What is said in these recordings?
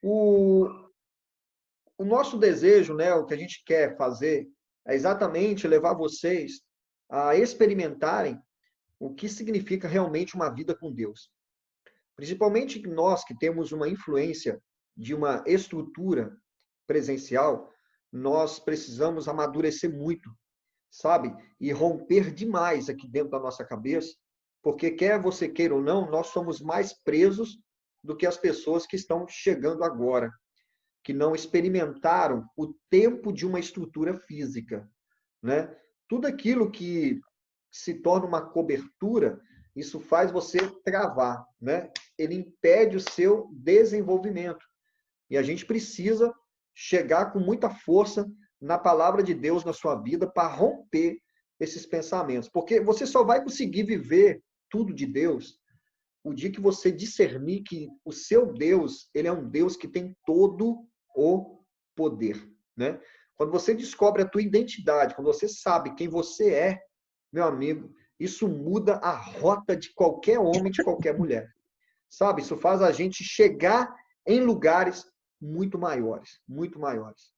O, o nosso desejo, né, o que a gente quer fazer, é exatamente levar vocês a experimentarem o que significa realmente uma vida com Deus. Principalmente nós que temos uma influência de uma estrutura presencial, nós precisamos amadurecer muito, sabe? E romper demais aqui dentro da nossa cabeça, porque quer você queira ou não, nós somos mais presos do que as pessoas que estão chegando agora, que não experimentaram o tempo de uma estrutura física, né? Tudo aquilo que se torna uma cobertura, isso faz você travar, né? Ele impede o seu desenvolvimento. E a gente precisa chegar com muita força na palavra de Deus na sua vida para romper esses pensamentos. Porque você só vai conseguir viver tudo de Deus o dia que você discernir que o seu Deus, ele é um Deus que tem todo o poder, né? Quando você descobre a tua identidade, quando você sabe quem você é, meu amigo, isso muda a rota de qualquer homem, de qualquer mulher. Sabe? Isso faz a gente chegar em lugares muito maiores, muito maiores.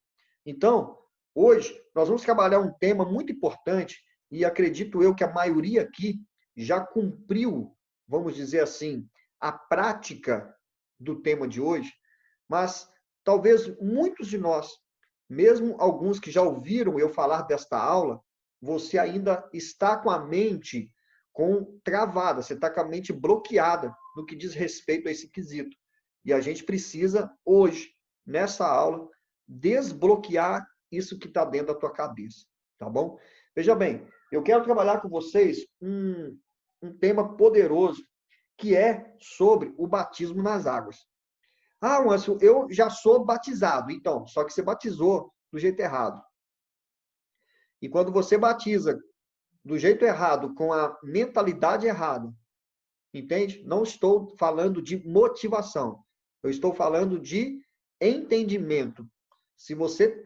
Então, hoje, nós vamos trabalhar um tema muito importante e acredito eu que a maioria aqui já cumpriu, vamos dizer assim, a prática do tema de hoje, mas talvez muitos de nós, mesmo alguns que já ouviram eu falar desta aula, você ainda está com a mente travada, você está com a mente bloqueada no que diz respeito a esse quesito. E a gente precisa, hoje, nessa aula, desbloquear isso que está dentro da tua cabeça, tá bom? Veja bem, eu quero trabalhar com vocês um tema poderoso, que é sobre o batismo nas águas. Ah, Márcio, eu já sou batizado. Então, só que você batizou do jeito errado. E quando você batiza do jeito errado, com a mentalidade errada, entende? Não estou falando de motivação. Eu estou falando de entendimento. Se você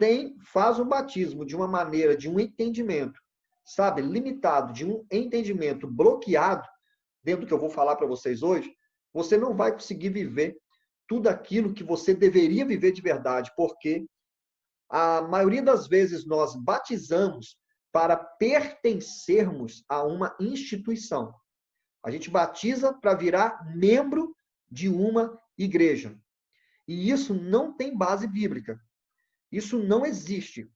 faz o batismo de uma maneira, de um entendimento, sabe, limitado, de um entendimento bloqueado, dentro do que eu vou falar para vocês hoje, você não vai conseguir viver tudo aquilo que você deveria viver de verdade, porque a maioria das vezes nós batizamos para pertencermos a uma instituição. A gente batiza para virar membro de uma igreja. E isso não tem base bíblica. Isso não existe,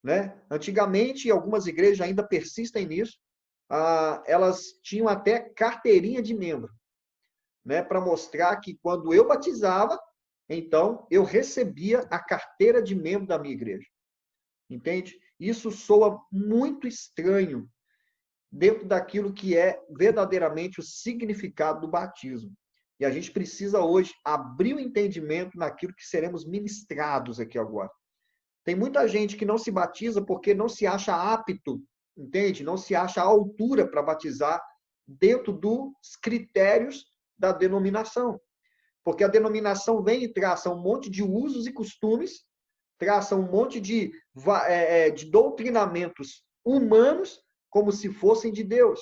né? Antigamente, algumas igrejas ainda persistem nisso. Elas tinham até carteirinha de membro, né? Para mostrar que quando eu batizava, então eu recebia a carteira de membro da minha igreja. Entende? Isso soa muito estranho dentro daquilo que é verdadeiramente o significado do batismo. E a gente precisa hoje abrir o entendimento naquilo que seremos ministrados aqui agora. Tem muita gente que não se batiza porque não se acha apto, entende? Não se acha à altura para batizar dentro dos critérios da denominação. Porque a denominação vem e traça um monte de usos e costumes, traça um monte de doutrinamentos humanos como se fossem de Deus.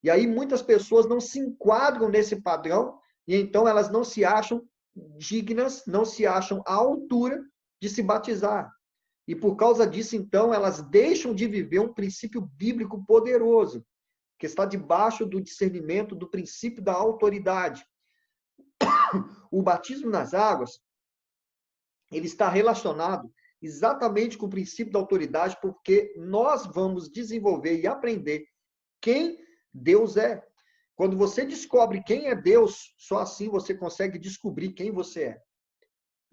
E aí muitas pessoas não se enquadram nesse padrão e então elas não se acham dignas, não se acham à altura de se batizar. E por causa disso, então, elas deixam de viver um princípio bíblico poderoso, que está debaixo do discernimento do princípio da autoridade. O batismo nas águas, ele está relacionado exatamente com o princípio da autoridade, porque nós vamos desenvolver e aprender quem Deus é. Quando você descobre quem é Deus, só assim você consegue descobrir quem você é.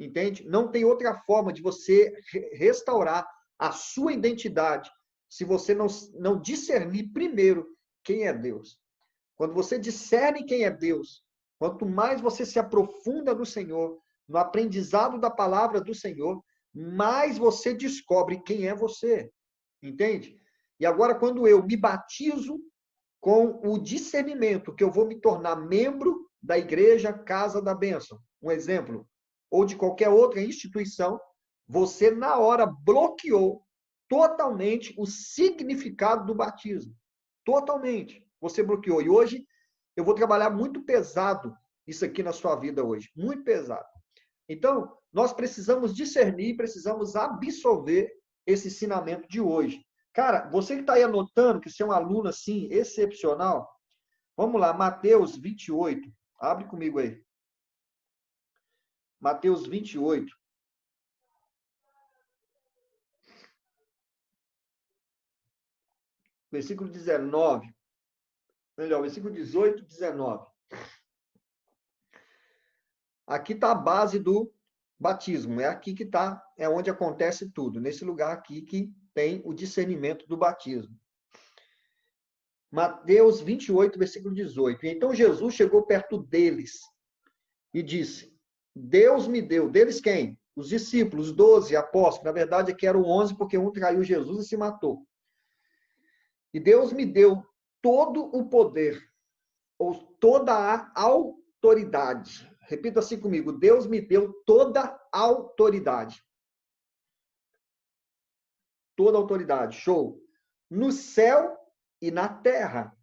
Entende? Não tem outra forma de você restaurar a sua identidade se você não discernir primeiro quem é Deus. Quando você discerne quem é Deus, quanto mais você se aprofunda no Senhor, no aprendizado da palavra do Senhor, mais você descobre quem é você. Entende? E agora, quando eu me batizo com o discernimento que eu vou me tornar membro da igreja Casa da Bênção, um exemplo, ou de qualquer outra instituição, você na hora bloqueou totalmente o significado do batismo. Totalmente. Você bloqueou. E hoje eu vou trabalhar muito pesado isso aqui na sua vida hoje. Muito pesado. Então, nós precisamos discernir, precisamos absorver esse ensinamento de hoje. Cara, você que está aí anotando, que você é um aluno assim, excepcional, vamos lá, Mateus 28. Abre comigo aí. Mateus 28. Versículo 19. Melhor, versículo 18 e 19. Aqui está a base do batismo. É aqui que está, é onde acontece tudo. Nesse lugar aqui que tem o discernimento do batismo. Mateus 28, versículo 18. Então Jesus chegou perto deles e disse: Deus me deu. Deles quem? Os discípulos, os 12 apóstolos. Na verdade, aqui eram 11, porque um traiu Jesus e se matou. E Deus me deu todo o poder, ou toda a autoridade. Repita assim comigo: Deus me deu toda a autoridade. Toda a autoridade. Show. No céu e na terra.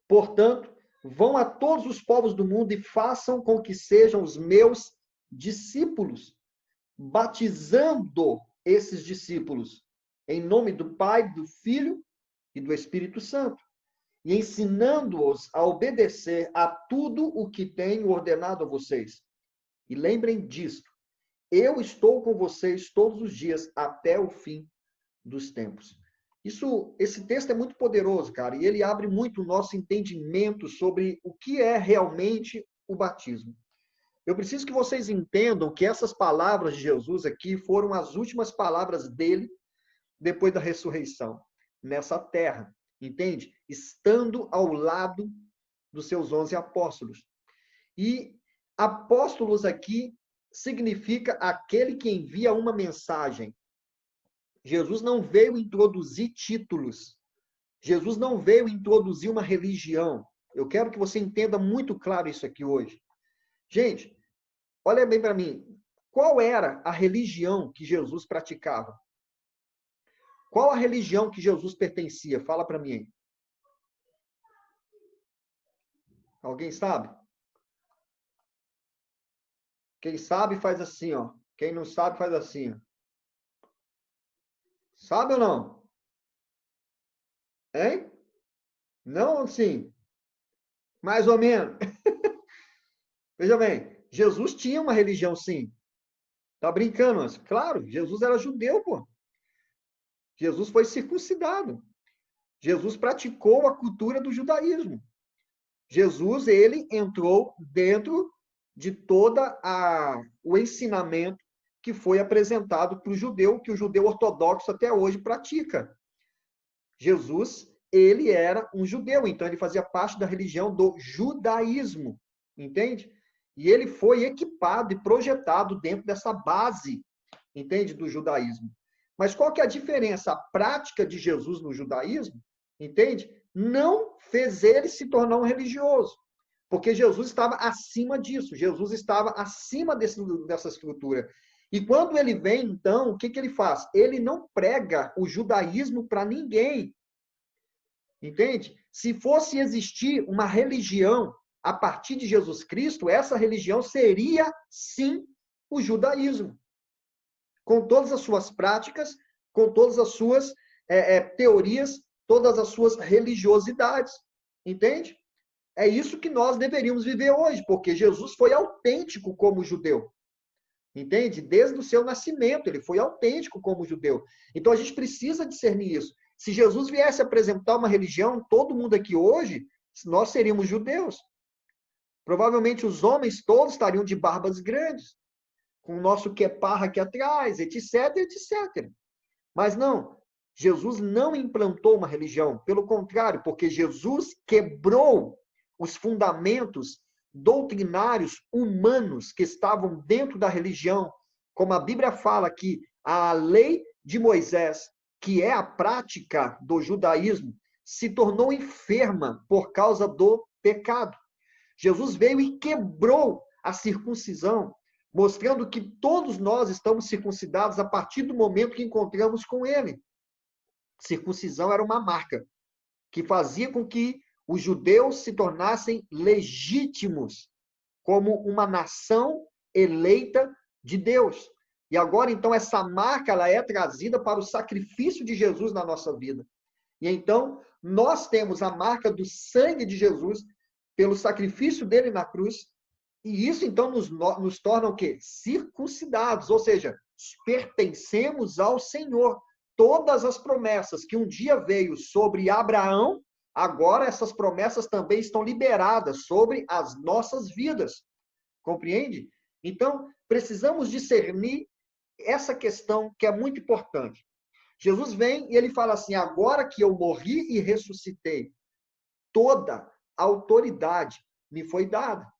Portanto, vão a todos os povos do mundo e façam com que sejam os meus discípulos, batizando esses discípulos em nome do Pai, do Filho e do Espírito Santo, e ensinando-os a obedecer a tudo o que tenho ordenado a vocês. E lembrem disto: eu estou com vocês todos os dias até o fim dos tempos. Esse texto é muito poderoso, cara, e ele abre muito o nosso entendimento sobre o que é realmente o batismo. Eu preciso que vocês entendam que essas palavras de Jesus aqui foram as últimas palavras dele depois da ressurreição, nessa terra, entende? Estando ao lado dos seus 11 apóstolos. E apóstolos aqui significa aquele que envia uma mensagem. Jesus não veio introduzir títulos. Jesus não veio introduzir uma religião. Eu quero que você entenda muito claro isso aqui hoje. Gente, olha bem para mim. Qual era a religião que Jesus praticava? Qual a religião que Jesus pertencia? Fala para mim aí. Alguém sabe? Quem sabe faz assim, ó. Quem não sabe faz assim, ó. Sabe ou não? Hein? Não, sim. Mais ou menos. Veja bem, Jesus tinha uma religião, sim. Tá brincando? Mas, claro, Jesus era judeu, pô. Jesus foi circuncidado. Jesus praticou a cultura do judaísmo. Jesus, ele entrou dentro de toda o ensinamento que foi apresentado para o judeu, que o judeu ortodoxo até hoje pratica. Jesus, ele era um judeu, então ele fazia parte da religião do judaísmo, entende? E ele foi equipado e projetado dentro dessa base, entende, do judaísmo. Mas qual que é a diferença? A prática de Jesus no judaísmo, entende? Não fez ele se tornar um religioso, porque Jesus estava acima disso, Jesus estava acima dessa estrutura. E quando ele vem, então, o que ele faz? Ele não prega o judaísmo para ninguém, entende? Se fosse existir uma religião a partir de Jesus Cristo, essa religião seria, sim, o judaísmo. Com todas as suas práticas, com todas as suas teorias, todas as suas religiosidades. Entende? É isso que nós deveríamos viver hoje, porque Jesus foi autêntico como judeu. Entende? Desde o seu nascimento, ele foi autêntico como judeu. Então a gente precisa discernir isso. Se Jesus viesse apresentar uma religião, todo mundo aqui hoje, nós seríamos judeus. Provavelmente os homens todos estariam de barbas grandes, com o nosso queparra aqui atrás, etc, etc. Mas não, Jesus não implantou uma religião, pelo contrário, porque Jesus quebrou os fundamentos doutrinários humanos que estavam dentro da religião, como a Bíblia fala que a lei de Moisés, que é a prática do judaísmo, se tornou enferma por causa do pecado. Jesus veio e quebrou a circuncisão, mostrando que todos nós estamos circuncidados a partir do momento que encontramos com ele. Circuncisão era uma marca que fazia com que os judeus se tornassem legítimos como uma nação eleita de Deus. E agora, então, essa marca ela é trazida para o sacrifício de Jesus na nossa vida. E então, nós temos a marca do sangue de Jesus pelo sacrifício dele na cruz. E isso, então, nos torna o quê? Circuncidados, ou seja, pertencemos ao Senhor. Todas as promessas que um dia veio sobre Abraão, agora essas promessas também estão liberadas sobre as nossas vidas. Compreende? Então, precisamos discernir essa questão que é muito importante. Jesus vem e ele fala assim: agora que eu morri e ressuscitei, toda a autoridade me foi dada,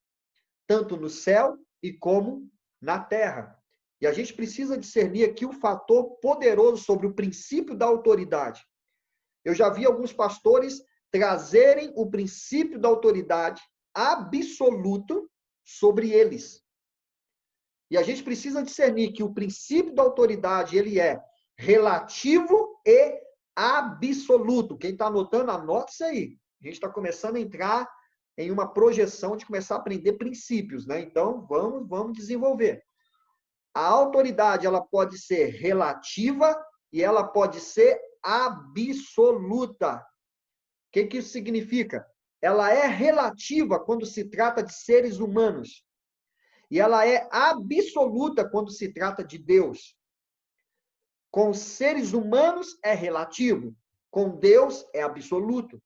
tanto no céu e como na terra. E a gente precisa discernir aqui o fator poderoso sobre o princípio da autoridade. Eu já vi alguns pastores trazerem o princípio da autoridade absoluto sobre eles. E a gente precisa discernir que o princípio da autoridade, ele é relativo e absoluto. Quem está anotando, anota isso aí. A gente está começando a entrar em uma projeção de começar a aprender princípios, né? Então, vamos desenvolver. A autoridade, ela pode ser relativa e ela pode ser absoluta. O que isso significa? Ela é relativa quando se trata de seres humanos. E ela é absoluta quando se trata de Deus. Com os seres humanos é relativo, com Deus é absoluto.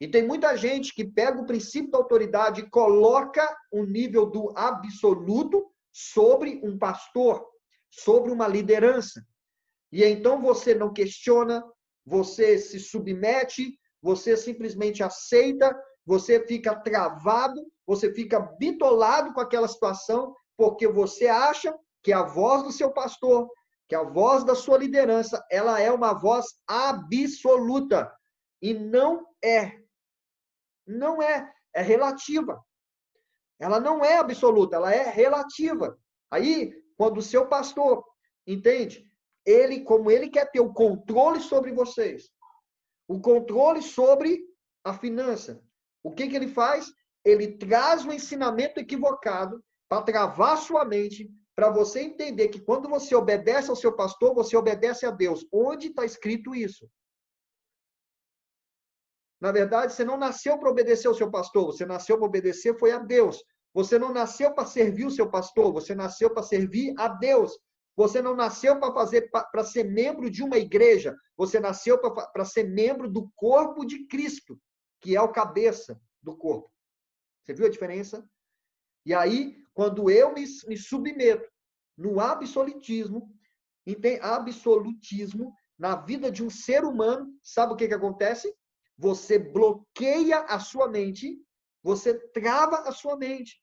E tem muita gente que pega o princípio da autoridade e coloca o nível do absoluto sobre um pastor, sobre uma liderança. E então você não questiona, você se submete, você simplesmente aceita, você fica travado, você fica bitolado com aquela situação, porque você acha que a voz do seu pastor, que a voz da sua liderança, ela é uma voz absoluta. E não é. Não é. É relativa. Ela não é absoluta, ela é relativa. Aí, quando o seu pastor, entende? Ele, como ele quer ter o controle sobre vocês, o controle sobre a finança, o que ele faz? Ele traz um ensinamento equivocado para travar sua mente, para você entender que quando você obedece ao seu pastor, você obedece a Deus. Onde está escrito isso? Na verdade, você não nasceu para obedecer ao seu pastor, você nasceu para obedecer foi a Deus. Você não nasceu para servir o seu pastor, você nasceu para servir a Deus. Você não nasceu para ser membro de uma igreja, você nasceu para ser membro do corpo de Cristo, que é o cabeça do corpo. Você viu a diferença? E aí, quando eu me submeto no absolutismo, na vida de um ser humano, sabe o que acontece? Você bloqueia a sua mente, você trava a sua mente.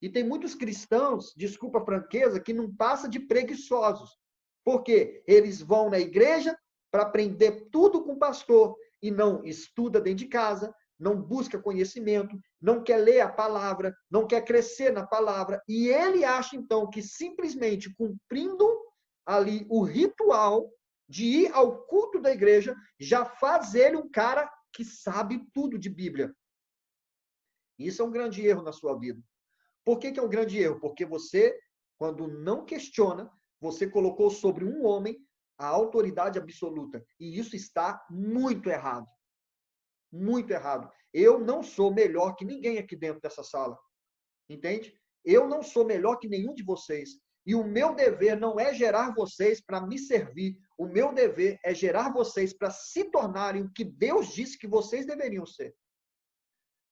E tem muitos cristãos, desculpa a franqueza, que não passa de preguiçosos. Por quê? Eles vão na igreja para aprender tudo com o pastor e não estuda dentro de casa, não busca conhecimento, não quer ler a palavra, não quer crescer na palavra. E ele acha, então, que simplesmente cumprindo ali o ritual de ir ao culto da igreja, já faz ele um cara que sabe tudo de Bíblia. Isso é um grande erro na sua vida. Por que é um grande erro? Porque você, quando não questiona, você colocou sobre um homem a autoridade absoluta. E isso está muito errado. Muito errado. Eu não sou melhor que ninguém aqui dentro dessa sala. Entende? Eu não sou melhor que nenhum de vocês. E o meu dever não é gerar vocês para me servir. O meu dever é gerar vocês para se tornarem o que Deus disse que vocês deveriam ser.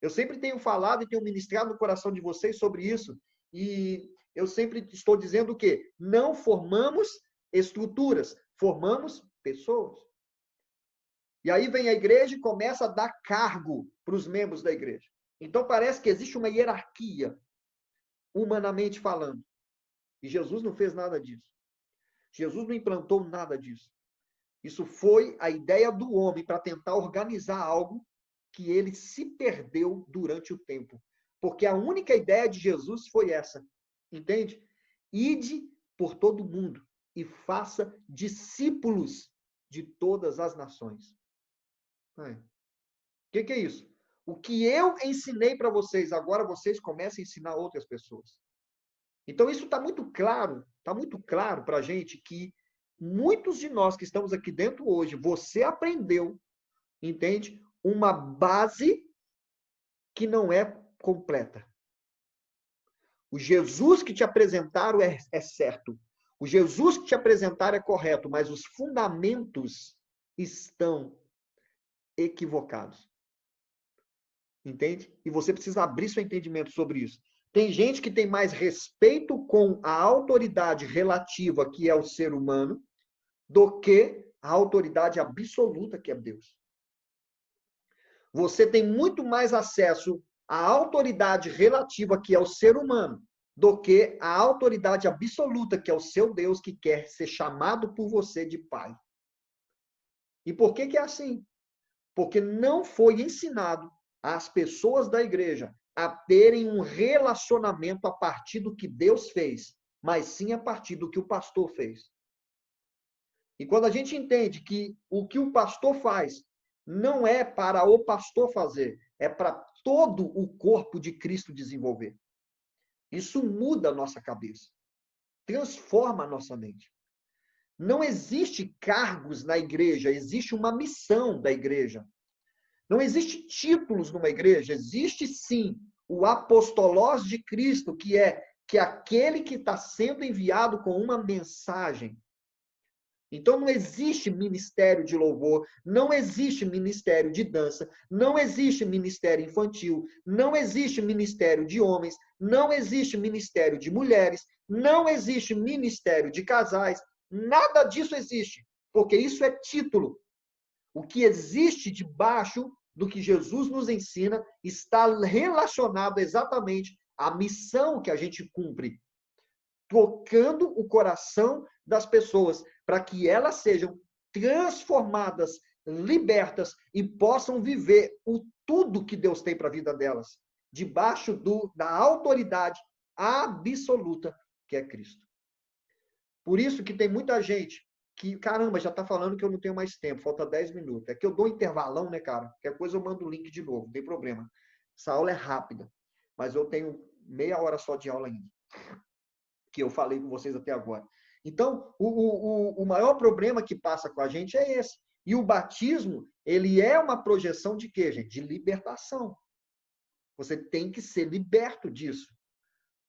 Eu sempre tenho falado e tenho ministrado no coração de vocês sobre isso. E eu sempre estou dizendo o quê? Não formamos estruturas, formamos pessoas. E aí vem a igreja e começa a dar cargo para os membros da igreja. Então parece que existe uma hierarquia, humanamente falando. E Jesus não fez nada disso. Jesus não implantou nada disso. Isso foi a ideia do homem para tentar organizar algo que ele se perdeu durante o tempo. Porque a única ideia de Jesus foi essa. Entende? Ide por todo mundo e faça discípulos de todas as nações. O que é isso? O que eu ensinei para vocês, agora vocês começam a ensinar outras pessoas. Então, isso está muito claro para a gente que muitos de nós que estamos aqui dentro hoje, você aprendeu, entende? Uma base que não é completa. O Jesus que te apresentaram é certo. O Jesus que te apresentaram é correto, mas os fundamentos estão equivocados. Entende? E você precisa abrir seu entendimento sobre isso. Tem gente que tem mais respeito com a autoridade relativa, que é o ser humano, do que a autoridade absoluta, que é Deus. Você tem muito mais acesso à autoridade relativa, que é o ser humano, do que a autoridade absoluta, que é o seu Deus, que quer ser chamado por você de Pai. E por que é assim? Porque não foi ensinado às pessoas da igreja a terem um relacionamento a partir do que Deus fez, mas sim a partir do que o pastor fez. E quando a gente entende que o que o pastor faz não é para o pastor fazer, é para todo o corpo de Cristo desenvolver. Isso muda a nossa cabeça, transforma a nossa mente. Não existe cargos na igreja, existe uma missão da igreja. Não existe títulos numa igreja, existe sim o apostolós de Cristo, que é aquele que está sendo enviado com uma mensagem. Então não existe ministério de louvor, não existe ministério de dança, não existe ministério infantil, não existe ministério de homens, não existe ministério de mulheres, não existe ministério de casais, nada disso existe, porque isso é título. O que existe debaixo do que Jesus nos ensina está relacionado exatamente à missão que a gente cumpre, tocando o coração das pessoas para que elas sejam transformadas, libertas e possam viver tudo que Deus tem para a vida delas, debaixo da autoridade absoluta que é Cristo. Por isso que tem muita gente que, caramba, já está falando que eu não tenho mais tempo, falta 10 minutos. É que eu dou um intervalão, né, cara? Qualquer coisa eu mando o link de novo, não tem problema. Essa aula é rápida, mas eu tenho meia hora só de aula ainda, que eu falei com vocês até agora. Então, o maior problema que passa com a gente é esse. E o batismo, ele é uma projeção de quê, gente? De libertação. Você tem que ser liberto disso.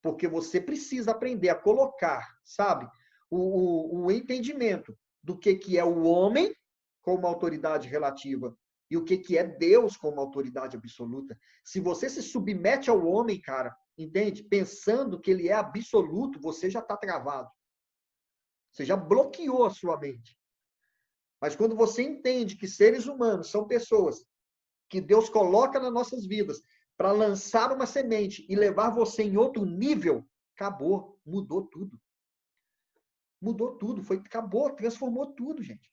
Porque você precisa aprender a colocar, sabe? O entendimento do que é o homem como autoridade relativa e o que é Deus como autoridade absoluta. Se você se submete ao homem, cara, entende? Pensando que ele é absoluto, você já está travado. Você já bloqueou a sua mente. Mas quando você entende que seres humanos são pessoas que Deus coloca nas nossas vidas para lançar uma semente e levar você em outro nível, acabou, mudou tudo. Mudou tudo, acabou, transformou tudo, gente.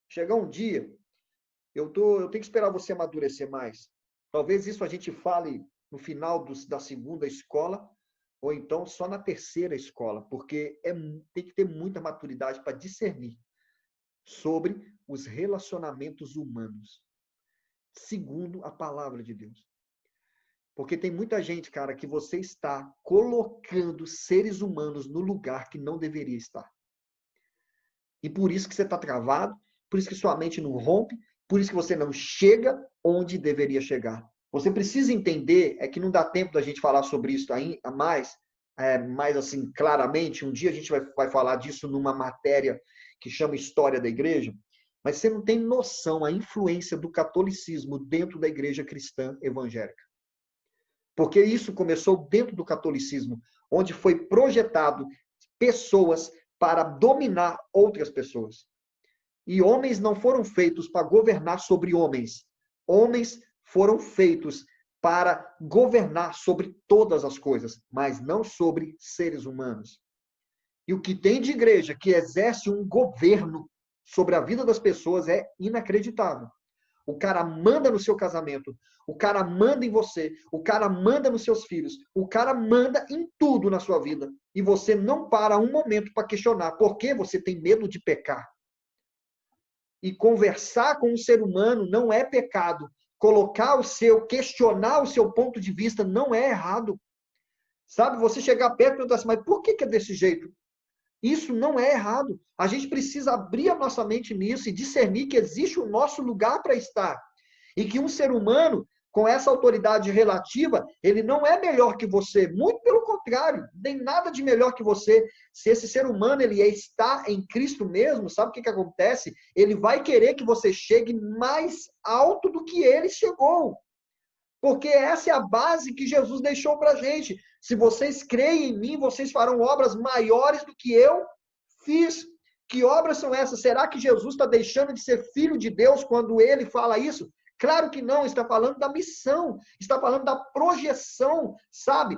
Chegar um dia, eu tenho que esperar você amadurecer mais. Talvez isso a gente fale no final da segunda escola, ou então só na terceira escola, porque tem que ter muita maturidade para discernir sobre os relacionamentos humanos, segundo a palavra de Deus. Porque tem muita gente, cara, que você está colocando seres humanos no lugar que não deveria estar. E por isso que você está travado, por isso que sua mente não rompe, por isso que você não chega onde deveria chegar. Você precisa entender, é que não dá tempo da gente falar sobre isso ainda mais assim, claramente. Um dia a gente vai falar disso numa matéria que chama História da Igreja, mas você não tem noção a influência do catolicismo dentro da igreja cristã evangélica. Porque isso começou dentro do catolicismo, onde foi projetado pessoas para dominar outras pessoas. E homens não foram feitos para governar sobre homens. Homens foram feitos para governar sobre todas as coisas, mas não sobre seres humanos. E o que tem de igreja que exerce um governo sobre a vida das pessoas é inacreditável. O cara manda no seu casamento, o cara manda em você, o cara manda nos seus filhos, o cara manda em tudo na sua vida. E você não para um momento para questionar por que você tem medo de pecar. E conversar com um ser humano não é pecado. Questionar o seu ponto de vista não é errado. Sabe, você chegar perto e perguntar assim, mas por que é desse jeito? Isso não é errado. A gente precisa abrir a nossa mente nisso e discernir que existe o nosso lugar para estar. E que um ser humano, com essa autoridade relativa, ele não é melhor que você. Muito pelo contrário, não tem nada de melhor que você. Se esse ser humano ele está em Cristo mesmo, sabe o que acontece? Ele vai querer que você chegue mais alto do que ele chegou. Porque essa é a base que Jesus deixou para a gente. Se vocês creem em mim, vocês farão obras maiores do que eu fiz. Que obras são essas? Será que Jesus está deixando de ser filho de Deus quando ele fala isso? Claro que não, está falando da missão, está falando da projeção, sabe?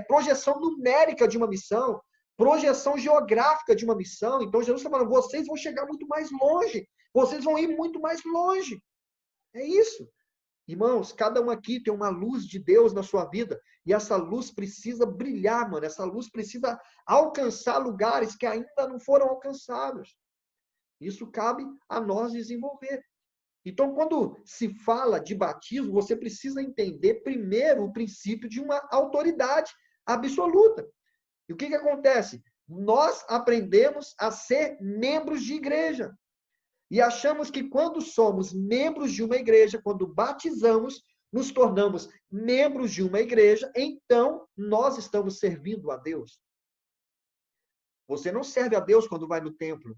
Projeção numérica de uma missão, projeção geográfica de uma missão. Então Jesus está falando, vocês vão chegar muito mais longe, vocês vão ir muito mais longe. É isso. Irmãos, cada um aqui tem uma luz de Deus na sua vida. E essa luz precisa brilhar, mano. Essa luz precisa alcançar lugares que ainda não foram alcançados. Isso cabe a nós desenvolver. Então, quando se fala de batismo, você precisa entender primeiro o princípio de uma autoridade absoluta. E o que acontece? Nós aprendemos a ser membros de igreja. E achamos que quando somos membros de uma igreja, quando batizamos, nos tornamos membros de uma igreja, então nós estamos servindo a Deus. Você não serve a Deus quando vai no templo.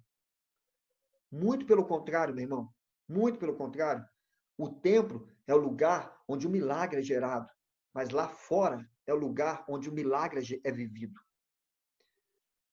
Muito pelo contrário, meu irmão. Muito pelo contrário. O templo é o lugar onde o milagre é gerado. Mas lá fora é o lugar onde o milagre é vivido.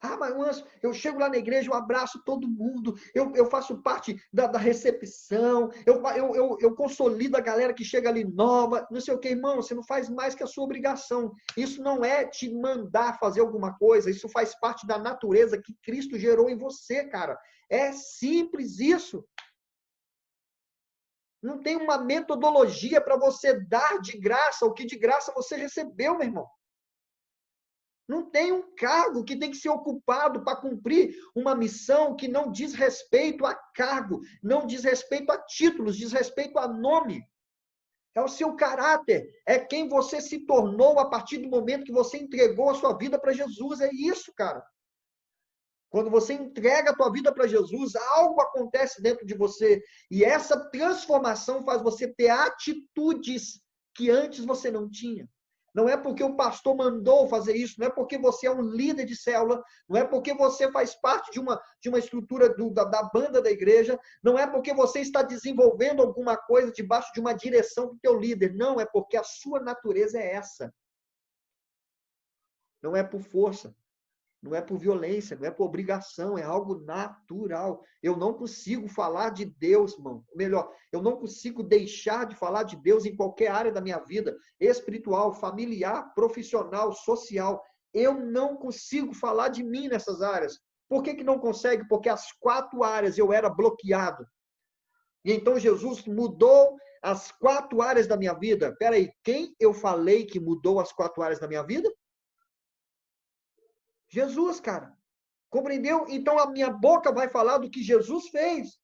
Ah, mas eu chego lá na igreja, eu abraço todo mundo, eu faço parte da recepção, eu consolido a galera que chega ali nova, não sei o que, irmão, você não faz mais que a sua obrigação. Isso não é te mandar fazer alguma coisa, isso faz parte da natureza que Cristo gerou em você, cara. É simples isso. Não tem uma metodologia para você dar de graça o que de graça você recebeu, meu irmão. Não tem um cargo que tem que ser ocupado para cumprir uma missão que não diz respeito a cargo, não diz respeito a títulos, diz respeito a nome. É o seu caráter, é quem você se tornou a partir do momento que você entregou a sua vida para Jesus. É isso, cara. Quando você entrega a tua vida para Jesus, algo acontece dentro de você. E essa transformação faz você ter atitudes que antes você não tinha. Não é porque o pastor mandou fazer isso, não é porque você é um líder de célula, não é porque você faz parte de uma estrutura da banda da igreja, não é porque você está desenvolvendo alguma coisa debaixo de uma direção do teu líder. Não, é porque a sua natureza é essa. Não é por força. Não é por violência, não é por obrigação, é algo natural. Eu não consigo falar de Deus, irmão. Melhor, eu não consigo deixar de falar de Deus em qualquer área da minha vida, espiritual, familiar, profissional, social. Eu não consigo falar de mim nessas áreas. Por que não consegue? Porque as 4 áreas eu era bloqueado. E então Jesus mudou as 4 áreas da minha vida. Peraí, quem eu falei que mudou as 4 áreas da minha vida? Jesus, cara. Compreendeu? Então a minha boca vai falar do que Jesus fez.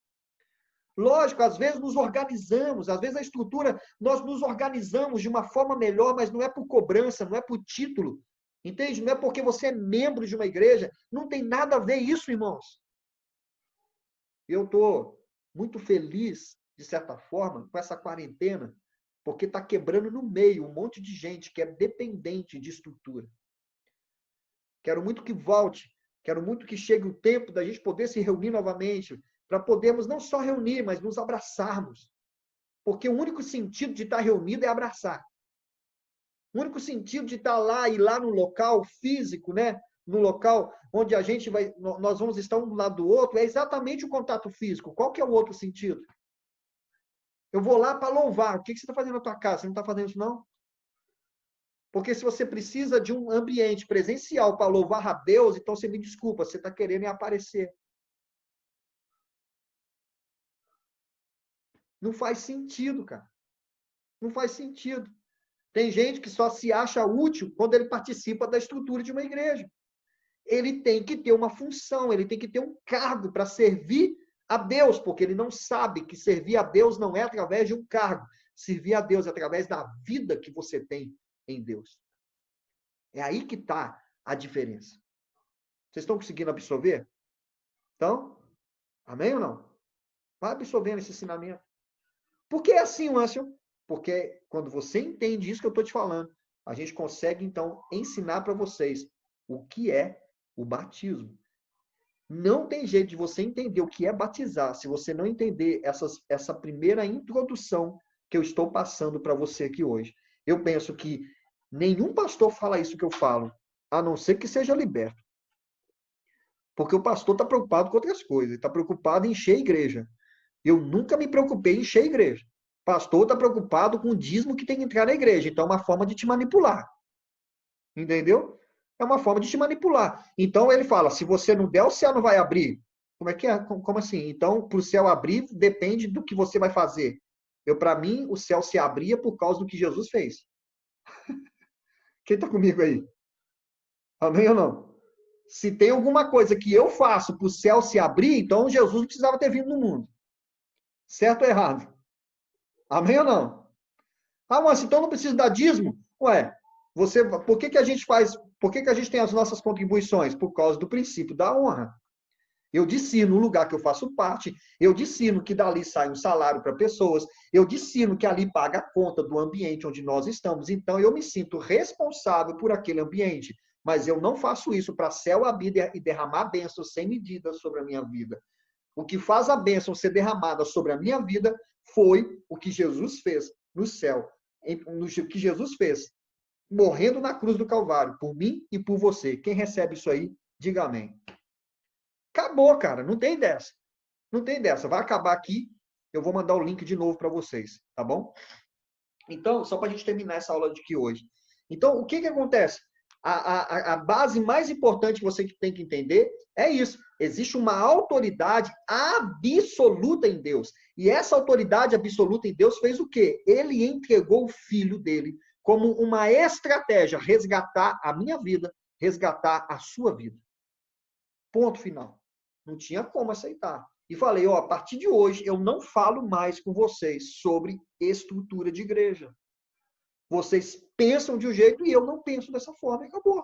Lógico, às vezes nos organizamos, às vezes a estrutura, nós nos organizamos de uma forma melhor, mas não é por cobrança, não é por título. Entende? Não é porque você é membro de uma igreja. Não tem nada a ver isso, irmãos. Eu estou muito feliz, de certa forma, com essa quarentena, porque está quebrando no meio um monte de gente que é dependente de estrutura. Quero muito que volte. Quero muito que chegue o tempo da gente poder se reunir novamente, para podermos não só reunir, mas nos abraçarmos. Porque o único sentido de estar reunido é abraçar. O único sentido de estar lá e lá no local físico, né? No local onde a gente vai, nós vamos estar um do lado do outro, é exatamente o contato físico. Qual que é o outro sentido? Eu vou lá para louvar. O que você está fazendo na tua casa? Você não está fazendo isso, não? Porque se você precisa de um ambiente presencial para louvar a Deus, então você me desculpa, você está querendo aparecer. Não faz sentido, cara. Não faz sentido. Tem gente que só se acha útil quando ele participa da estrutura de uma igreja. Ele tem que ter uma função, ele tem que ter um cargo para servir a Deus, porque ele não sabe que servir a Deus não é através de um cargo. Servir a Deus é através da vida que você tem em Deus. É aí que está a diferença. Vocês estão conseguindo absorver? Então, amém ou não? Vai absorvendo esse ensinamento. Por que é assim, Márcio? Porque quando você entende isso que eu estou te falando, a gente consegue, então, ensinar para vocês o que é o batismo. Não tem jeito de você entender o que é batizar se você não entender essa primeira introdução que eu estou passando para você aqui hoje. Eu penso que nenhum pastor fala isso que eu falo, a não ser que seja liberto. Porque o pastor está preocupado com outras coisas, está preocupado em encher a igreja. Eu nunca me preocupei em encher a igreja. O pastor está preocupado com o dízimo que tem que entrar na igreja. Então é uma forma de te manipular. Entendeu? É uma forma de te manipular. Então ele fala: se você não der, o céu não vai abrir. Como é que é? Como assim? Então, para o céu abrir, depende do que você vai fazer. Para mim, o céu se abria por causa do que Jesus fez. Quem está comigo aí? Amém ou não? Se tem alguma coisa que eu faço para o céu se abrir, então Jesus não precisava ter vindo no mundo. Certo ou errado? Amém ou não? Ah, mas então não precisa dar dízimo? Ué, por que a gente faz, por que a gente tem as nossas contribuições? Por causa do princípio da honra. Eu dissino o lugar que eu faço parte, eu dissino que dali sai um salário para pessoas, eu dissino que ali paga a conta do ambiente onde nós estamos, então eu me sinto responsável por aquele ambiente, mas eu não faço isso para céu abrir e derramar bênçãos sem medida sobre a minha vida. O que faz a bênção ser derramada sobre a minha vida foi o que Jesus fez no céu, no que Jesus fez, morrendo na cruz do Calvário, por mim e por você. Quem recebe isso aí, diga amém. Acabou, cara, não tem dessa. Não tem dessa. Vai acabar aqui, eu vou mandar o link de novo para vocês, tá bom? Então, só para a gente terminar essa aula de aqui hoje. Então, o que acontece? A base mais importante que você tem que entender é isso. Existe uma autoridade absoluta em Deus. E essa autoridade absoluta em Deus fez o quê? Ele entregou o filho dele como uma estratégia, resgatar a minha vida, resgatar a sua vida. Ponto final. Não tinha como aceitar. E falei, ó, a partir de hoje eu não falo mais com vocês sobre estrutura de igreja. Vocês pensam de um jeito e eu não penso dessa forma e acabou.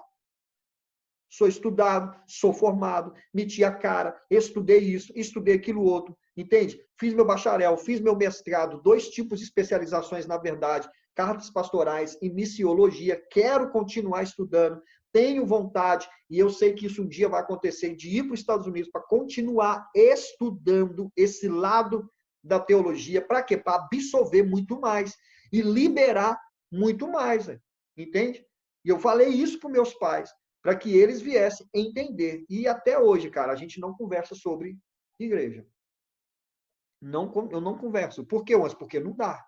Sou estudado, sou formado, meti a cara, estudei isso, estudei aquilo outro, entende? Fiz meu bacharel, fiz meu mestrado, 2 tipos de especializações, na verdade, cartas pastorais e missiologia, quero continuar estudando, tenho vontade, e eu sei que isso um dia vai acontecer, de ir para os Estados Unidos para continuar estudando esse lado da teologia, para quê? Para absorver muito mais e liberar muito mais, entende? E eu falei isso para meus pais, para que eles viessem entender. E até hoje, cara, a gente não conversa sobre igreja. Eu não converso. Por quê, Anso? Porque não dá.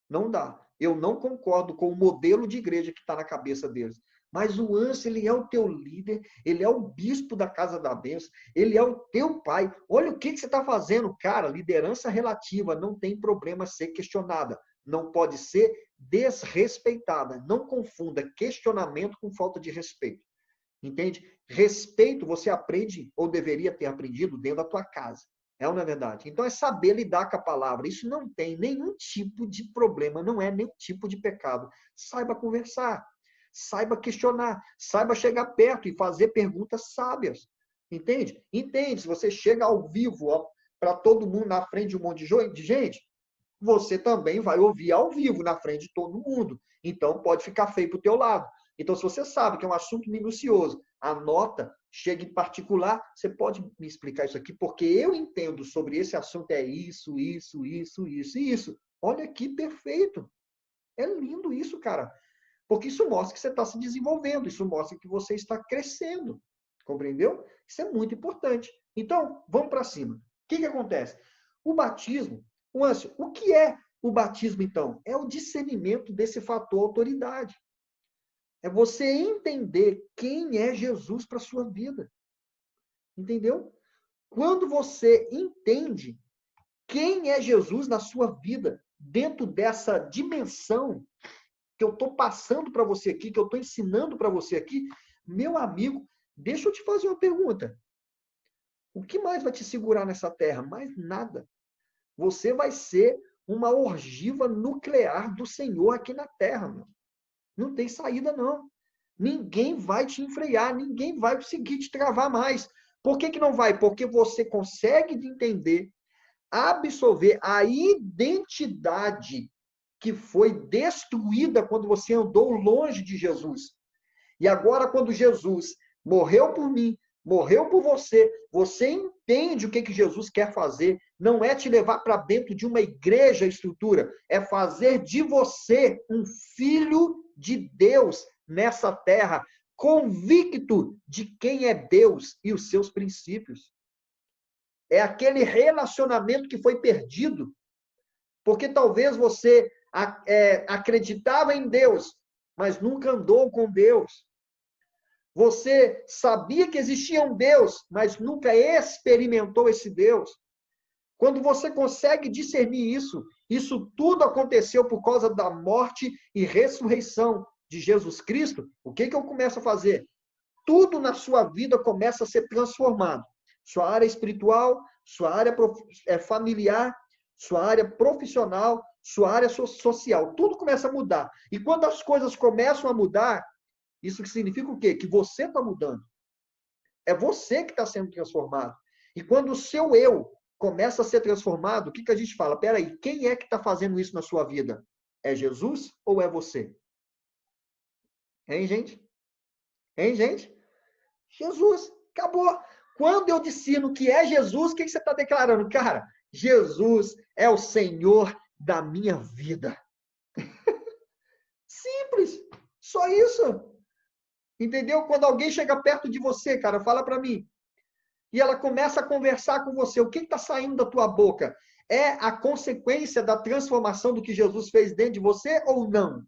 Não dá. Eu não concordo com o modelo de igreja que está na cabeça deles. Mas o Anso, ele é o teu líder, ele é o bispo da Casa da Bênção, ele é o teu pai. Olha o que você está fazendo. Cara, liderança relativa não tem problema ser questionada. Não pode ser desrespeitada. Não confunda questionamento com falta de respeito. Entende? Respeito você aprende, ou deveria ter aprendido, dentro da tua casa. É ou não é verdade? Então é saber lidar com a palavra. Isso não tem nenhum tipo de problema, não é nenhum tipo de pecado. Saiba conversar, saiba questionar, saiba chegar perto e fazer perguntas sábias. Entende? Entende? Se você chega ao vivo para todo mundo na frente de um monte de gente, você também vai ouvir ao vivo na frente de todo mundo. Então pode ficar feio para o teu lado. Então, se você sabe que é um assunto minucioso, anota, chega em particular, você pode me explicar isso aqui, porque eu entendo sobre esse assunto é isso, isso, isso, isso e isso. Olha que perfeito. É lindo isso, cara. Porque isso mostra que você está se desenvolvendo, isso mostra que você está crescendo. Compreendeu? Isso é muito importante. Então, vamos para cima. O que acontece? O batismo, o que é o batismo, então? É o discernimento desse fator autoridade. É você entender quem é Jesus para a sua vida. Entendeu? Quando você entende quem é Jesus na sua vida, dentro dessa dimensão que eu estou passando para você aqui, que eu estou ensinando para você aqui, meu amigo, deixa eu te fazer uma pergunta. O que mais vai te segurar nessa terra? Mais nada. Você vai ser uma ogiva nuclear do Senhor aqui na terra, meu. Não tem saída, não. Ninguém vai te enfrear, ninguém vai conseguir te travar mais. Por que que não vai? Porque você consegue entender, absorver a identidade que foi destruída quando você andou longe de Jesus. E agora, quando Jesus morreu por mim, morreu por você, você entende o que, que Jesus quer fazer. Não é te levar para dentro de uma igreja estrutura, é fazer de você um filho de Deus nessa terra, convicto de quem é Deus e os seus princípios. É aquele relacionamento que foi perdido, porque talvez você acreditava em Deus, mas nunca andou com Deus. Você sabia que existia um Deus, mas nunca experimentou esse Deus. Quando você consegue discernir isso, isso tudo aconteceu por causa da morte e ressurreição de Jesus Cristo. O que que eu começo a fazer? Tudo na sua vida começa a ser transformado. Sua área espiritual, sua área familiar, sua área profissional, sua área social. Tudo começa a mudar. E quando as coisas começam a mudar, isso significa o quê? Que você está mudando. É você que está sendo transformado. E quando o seu eu começa a ser transformado, o que, que a gente fala? Peraí, quem é que está fazendo isso na sua vida? É Jesus ou é você? Hein, gente? Hein, gente? Jesus. Acabou. Quando eu discerno que é Jesus, o que, que você está declarando? Cara, Jesus é o Senhor da minha vida. Simples. Só isso. Entendeu? Quando alguém chega perto de você, cara, fala para mim, e ela começa a conversar com você, o que está saindo da tua boca? É a consequência da transformação do que Jesus fez dentro de você ou não?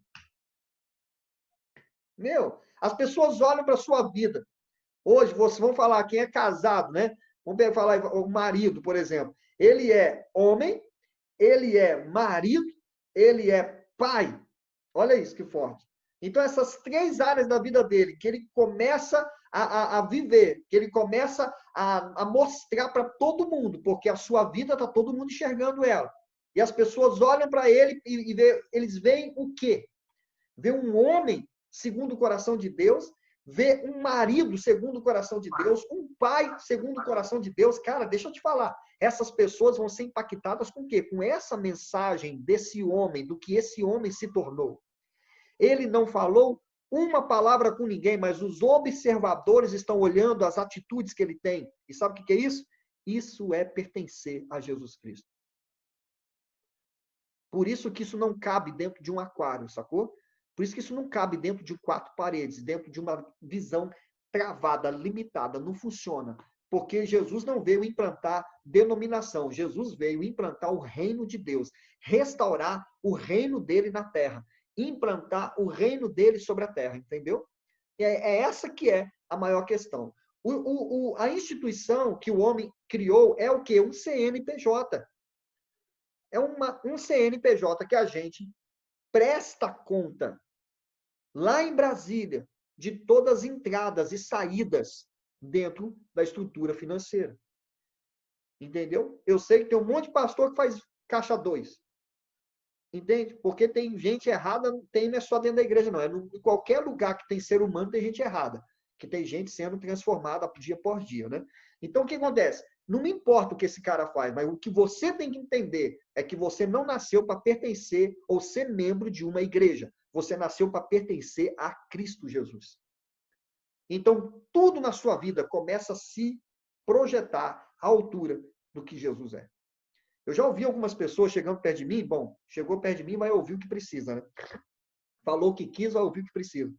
Meu, as pessoas olham para a sua vida. Hoje, vamos falar, quem é casado, né? Vamos falar o marido, por exemplo. Ele é homem, ele é marido, ele é pai. Olha isso que forte. Então, essas três áreas da vida dele, que ele começa a viver, que ele começa a mostrar para todo mundo, porque a sua vida está todo mundo enxergando ela. E as pessoas olham para ele e eles veem o quê? Vê um homem segundo o coração de Deus, vê um marido segundo o coração de Deus, um pai segundo o coração de Deus. Cara, deixa eu te falar. Essas pessoas vão ser impactadas com o quê? Com essa mensagem desse homem, do que esse homem se tornou. Ele não falou uma palavra com ninguém, mas os observadores estão olhando as atitudes que ele tem. E sabe o que é isso? Isso é pertencer a Jesus Cristo. Por isso que isso não cabe dentro de um aquário, sacou? Por isso que isso não cabe dentro de quatro paredes, dentro de uma visão travada, limitada, não funciona. Porque Jesus não veio implantar denominação, Jesus veio implantar o reino de Deus, restaurar o reino dele na terra, implantar o reino dele sobre a terra, entendeu? É essa que é a maior questão. A instituição que o homem criou é o quê? Um CNPJ. É um CNPJ que a gente presta conta lá em Brasília de todas as entradas e saídas dentro da estrutura financeira. Entendeu? Eu sei que tem um monte de pastor que faz caixa 2. Entende? Porque tem gente errada, não é só dentro da igreja, não. Em qualquer lugar que tem ser humano, tem gente errada. Que tem gente sendo transformada dia por dia, né? Então, o que acontece? Não me importa o que esse cara faz, mas o que você tem que entender é que você não nasceu para pertencer ou ser membro de uma igreja. Você nasceu para pertencer a Cristo Jesus. Então, tudo na sua vida começa a se projetar à altura do que Jesus é. Eu já ouvi algumas pessoas chegando perto de mim, bom, chegou perto de mim, vai ouvir o que precisa, né? Falou o que quis, vai ouvir o que precisa.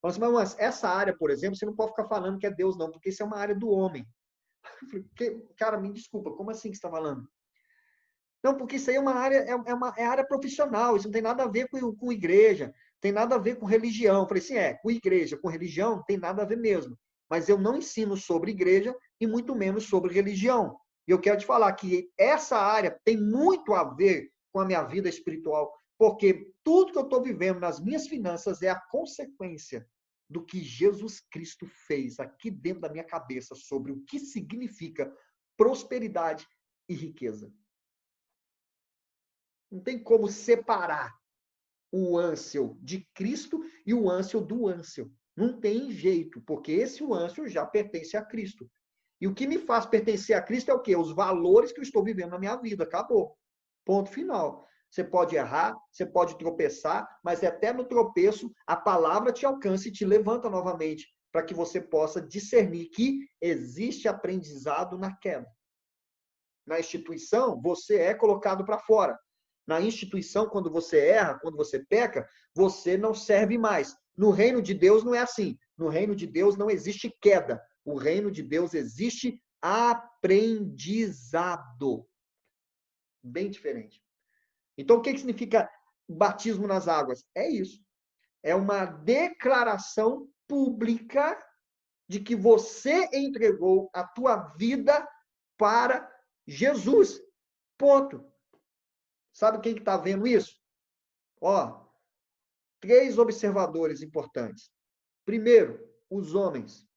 Falou assim, mas essa área, por exemplo, você não pode ficar falando que é Deus, não, porque isso é uma área do homem. Cara, me desculpa, como assim que você está falando? Não, porque isso aí é uma área, é área profissional, isso não tem nada a ver com igreja, tem nada a ver com religião. Eu falei assim, com igreja, com religião, não tem nada a ver mesmo. Mas eu não ensino sobre igreja e muito menos sobre religião. E eu quero te falar que essa área tem muito a ver com a minha vida espiritual, porque tudo que eu estou vivendo nas minhas finanças é a consequência do que Jesus Cristo fez aqui dentro da minha cabeça sobre o que significa prosperidade e riqueza. Não tem como separar o ânsio de Cristo e o ânsio do ânsio. Não tem jeito, porque esse ânsia já pertence a Cristo. E o que me faz pertencer a Cristo é o quê? Os valores que eu estou vivendo na minha vida. Acabou. Ponto final. Você pode errar, você pode tropeçar, mas até no tropeço a palavra te alcança e te levanta novamente, para que você possa discernir que existe aprendizado na queda. Na instituição, você é colocado para fora. Na instituição, quando você erra, quando você peca, você não serve mais. No reino de Deus não é assim. No reino de Deus não existe queda. O reino de Deus existe aprendizado. Bem diferente. Então, o que significa batismo nas águas? É isso. É uma declaração pública de que você entregou a tua vida para Jesus. Ponto. Sabe quem que está vendo isso? Ó, 3 observadores importantes. Primeiro, os homens.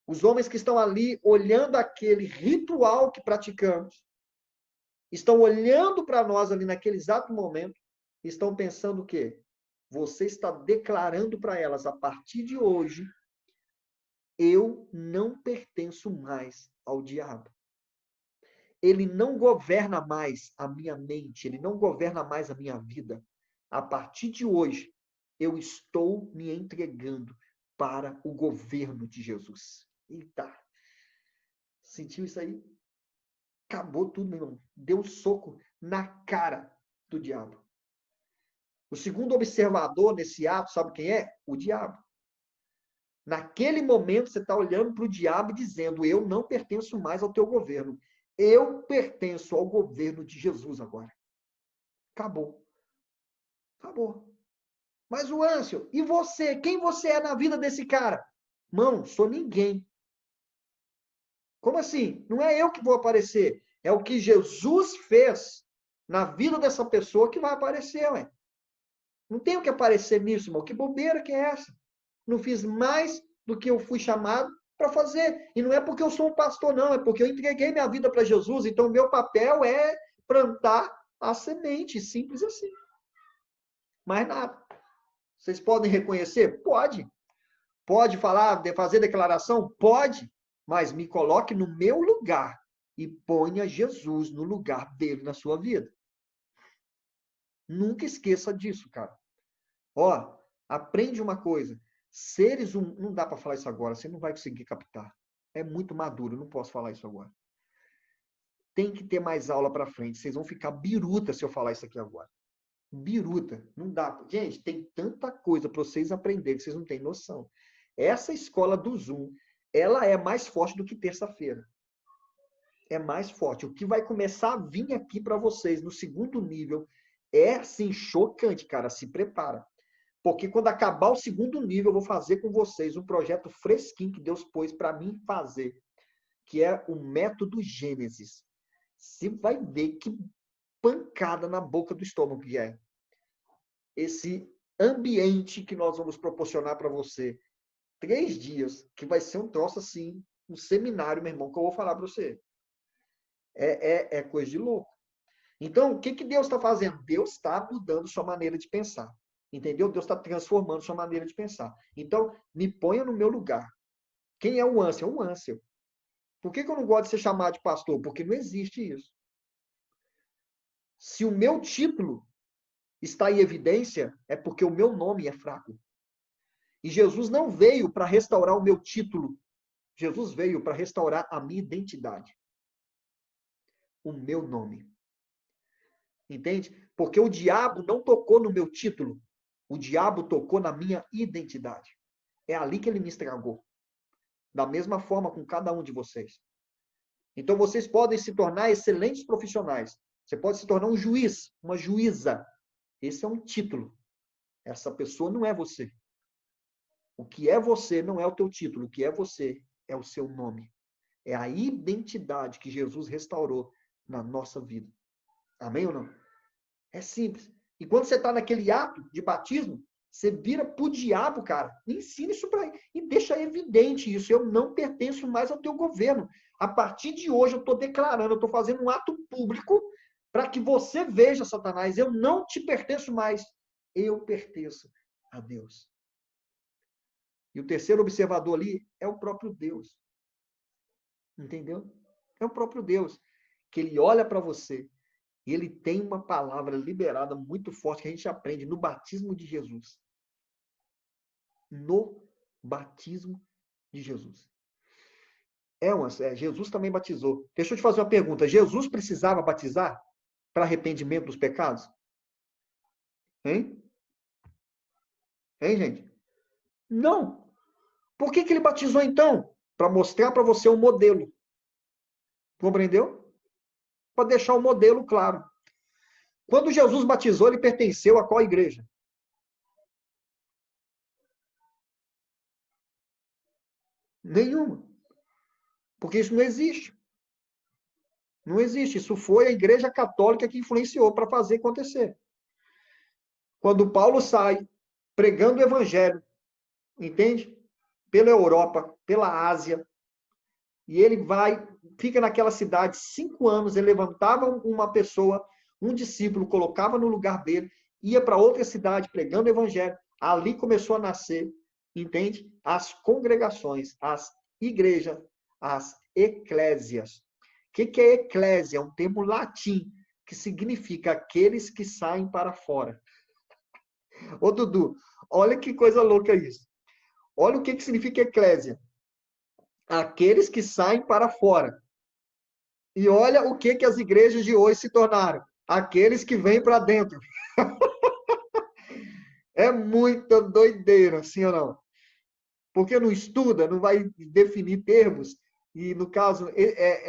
Os homens que estão ali olhando aquele ritual que praticamos, estão olhando para nós ali naquele exato momento, e estão pensando o quê? Você está declarando para elas, a partir de hoje, eu não pertenço mais ao diabo. Ele não governa mais a minha mente, ele não governa mais a minha vida. A partir de hoje, eu estou me entregando para o governo de Jesus. Eita! Sentiu isso aí? Acabou tudo, meu irmão. Deu um soco na cara do diabo. O segundo observador nesse ato, sabe quem é? O diabo. Naquele momento, você está olhando para o diabo e dizendo, eu não pertenço mais ao teu governo. Eu pertenço ao governo de Jesus agora. Acabou. Acabou. Mas o Ansel, e você? Quem você é na vida desse cara? Mano, sou ninguém. Como assim? Não é eu que vou aparecer. É o que Jesus fez na vida dessa pessoa que vai aparecer, ué. Não tenho que aparecer nisso, irmão. Que bobeira que é essa? Não fiz mais do que eu fui chamado para fazer. E não é porque eu sou um pastor, não. É porque eu entreguei minha vida para Jesus. Então, meu papel é plantar a semente. Simples assim. Mais nada. Vocês podem reconhecer? Pode. Pode falar, fazer declaração? Pode. Mas me coloque no meu lugar e ponha Jesus no lugar dele na sua vida. Nunca esqueça disso, cara. Ó, aprende uma coisa. Seres humanos, não dá para falar isso agora, você não vai conseguir captar. É muito maduro, não posso falar isso agora. Tem que ter mais aula para frente. Vocês vão ficar biruta se eu falar isso aqui agora. Biruta, não dá. Gente, tem tanta coisa para vocês aprenderem que vocês não têm noção. Essa escola do Zoom, ela é mais forte do que terça-feira. É mais forte. O que vai começar a vir aqui para vocês no segundo nível é, assim, chocante, cara. Se prepara. Porque quando acabar o segundo nível, eu vou fazer com vocês um projeto fresquinho que Deus pôs para mim fazer, que é o método Gênesis. Você vai ver que pancada na boca do estômago que é. Esse ambiente que nós vamos proporcionar para você. 3 dias, que vai ser um troço assim, um seminário, meu irmão, que eu vou falar para você. É coisa de louco. Então, o que Deus está fazendo? Deus está mudando sua maneira de pensar. Entendeu? Deus está transformando sua maneira de pensar. Então, me ponha no meu lugar. Quem é o Ansel? O Ansel. Por que eu não gosto de ser chamado de pastor? Porque não existe isso. Se o meu título está em evidência, é porque o meu nome é fraco. E Jesus não veio para restaurar o meu título. Jesus veio para restaurar a minha identidade. O meu nome. Entende? Porque o diabo não tocou no meu título. O diabo tocou na minha identidade. É ali que ele me estragou. Da mesma forma com cada um de vocês. Então vocês podem se tornar excelentes profissionais. Você pode se tornar um juiz, uma juíza. Esse é um título. Essa pessoa não é você. O que é você não é o teu título. O que é você é o seu nome. É a identidade que Jesus restaurou na nossa vida. Amém ou não? É simples. E quando você está naquele ato de batismo, você vira pro diabo, cara. Ensina isso para ele. E deixa evidente isso. Eu não pertenço mais ao teu governo. A partir de hoje, eu estou declarando, eu estou fazendo um ato público para que você veja, Satanás, eu não te pertenço mais. Eu pertenço a Deus. E o terceiro observador ali é o próprio Deus. Entendeu? É o próprio Deus. Que ele olha para você e ele tem uma palavra liberada muito forte que a gente aprende no batismo de Jesus. No batismo de Jesus. Jesus também batizou. Deixa eu te fazer uma pergunta. Jesus precisava batizar para arrependimento dos pecados? Hein? Hein, gente? Não. Por que ele batizou então? Para mostrar para você um modelo. Compreendeu? Para deixar o modelo claro. Quando Jesus batizou, ele pertenceu a qual igreja? Nenhuma. Porque isso não existe. Não existe. Isso foi a igreja católica que influenciou para fazer acontecer. Quando Paulo sai pregando o evangelho, entende? Pela Europa, pela Ásia, e ele fica naquela cidade 5 anos, ele levantava uma pessoa, um discípulo, colocava no lugar dele, ia para outra cidade pregando o evangelho. Ali começou a nascer, entende? As congregações, as igrejas, as eclésias. O que é eclésia? É um termo latim que significa aqueles que saem para fora. Ô, Dudu, olha que coisa louca isso. Olha o que significa eclésia. Aqueles que saem para fora. E olha o que as igrejas de hoje se tornaram. Aqueles que vêm para dentro. É muita doideira, sim ou não? Porque não estuda, não vai definir termos. E no caso,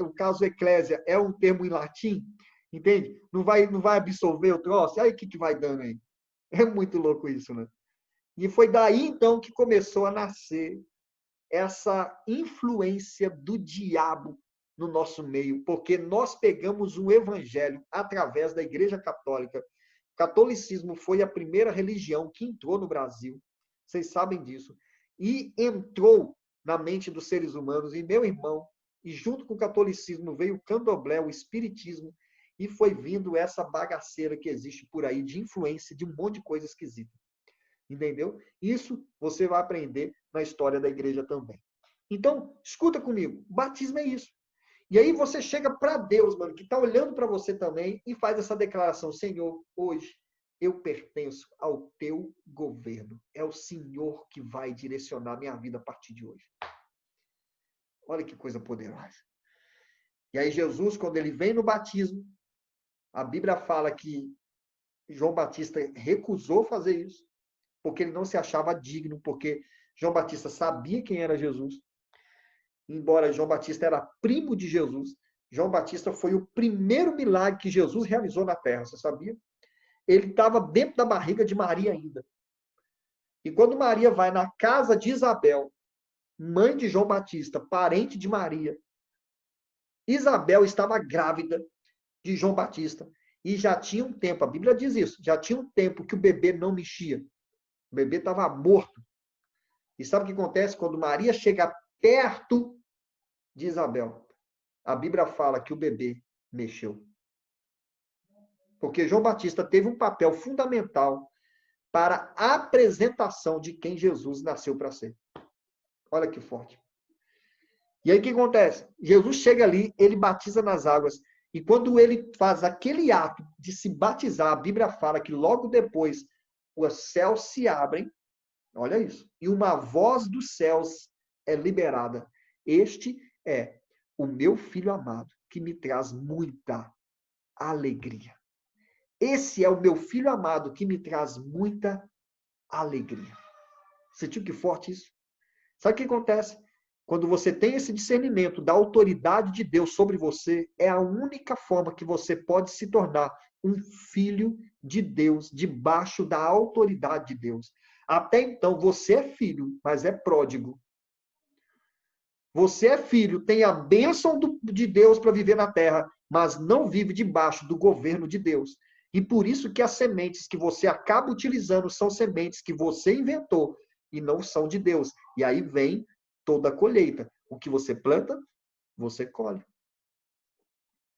o caso eclésia é um termo em latim, entende? Não vai absorver o troço. Aí o que vai dando aí? É muito louco isso, né? E foi daí, então, que começou a nascer essa influência do diabo no nosso meio, porque nós pegamos o evangelho através da Igreja Católica. O catolicismo foi a primeira religião que entrou no Brasil. Vocês sabem disso. E entrou na mente dos seres humanos. E meu irmão, e junto com o catolicismo veio o candomblé, o espiritismo, e foi vindo essa bagaceira que existe por aí de influência de um monte de coisa esquisita. Entendeu? Isso você vai aprender na história da igreja também. Então, escuta comigo, batismo é isso. E aí você chega para Deus, mano, que está olhando para você também e faz essa declaração: Senhor, hoje eu pertenço ao teu governo. É o Senhor que vai direcionar minha vida a partir de hoje. Olha que coisa poderosa. E aí Jesus, quando ele vem no batismo, a Bíblia fala que João Batista recusou fazer isso, porque ele não se achava digno, porque João Batista sabia quem era Jesus. Embora João Batista era primo de Jesus, João Batista foi o primeiro milagre que Jesus realizou na terra, você sabia? Ele estava dentro da barriga de Maria ainda. E quando Maria vai na casa de Isabel, mãe de João Batista, parente de Maria, Isabel estava grávida de João Batista. E já tinha um tempo, a Bíblia diz isso, já tinha um tempo que o bebê não mexia. O bebê estava morto. E sabe o que acontece? Quando Maria chega perto de Isabel, a Bíblia fala que o bebê mexeu. Porque João Batista teve um papel fundamental para a apresentação de quem Jesus nasceu para ser. Olha que forte. E aí o que acontece? Jesus chega ali, ele batiza nas águas, e quando ele faz aquele ato de se batizar, a Bíblia fala que logo depois os céus se abrem, olha isso, e uma voz dos céus é liberada. Este é o meu filho amado, que me traz muita alegria. Esse é o meu filho amado, que me traz muita alegria. Sentiu que forte isso? Sabe o que acontece? Quando você tem esse discernimento da autoridade de Deus sobre você, é a única forma que você pode se tornar um filho de Deus, debaixo da autoridade de Deus. Até então, você é filho, mas é pródigo. Você é filho, tem a bênção de Deus para viver na terra, mas não vive debaixo do governo de Deus. E por isso que as sementes que você acaba utilizando são sementes que você inventou e não são de Deus. E aí vem toda a colheita. O que você planta, você colhe.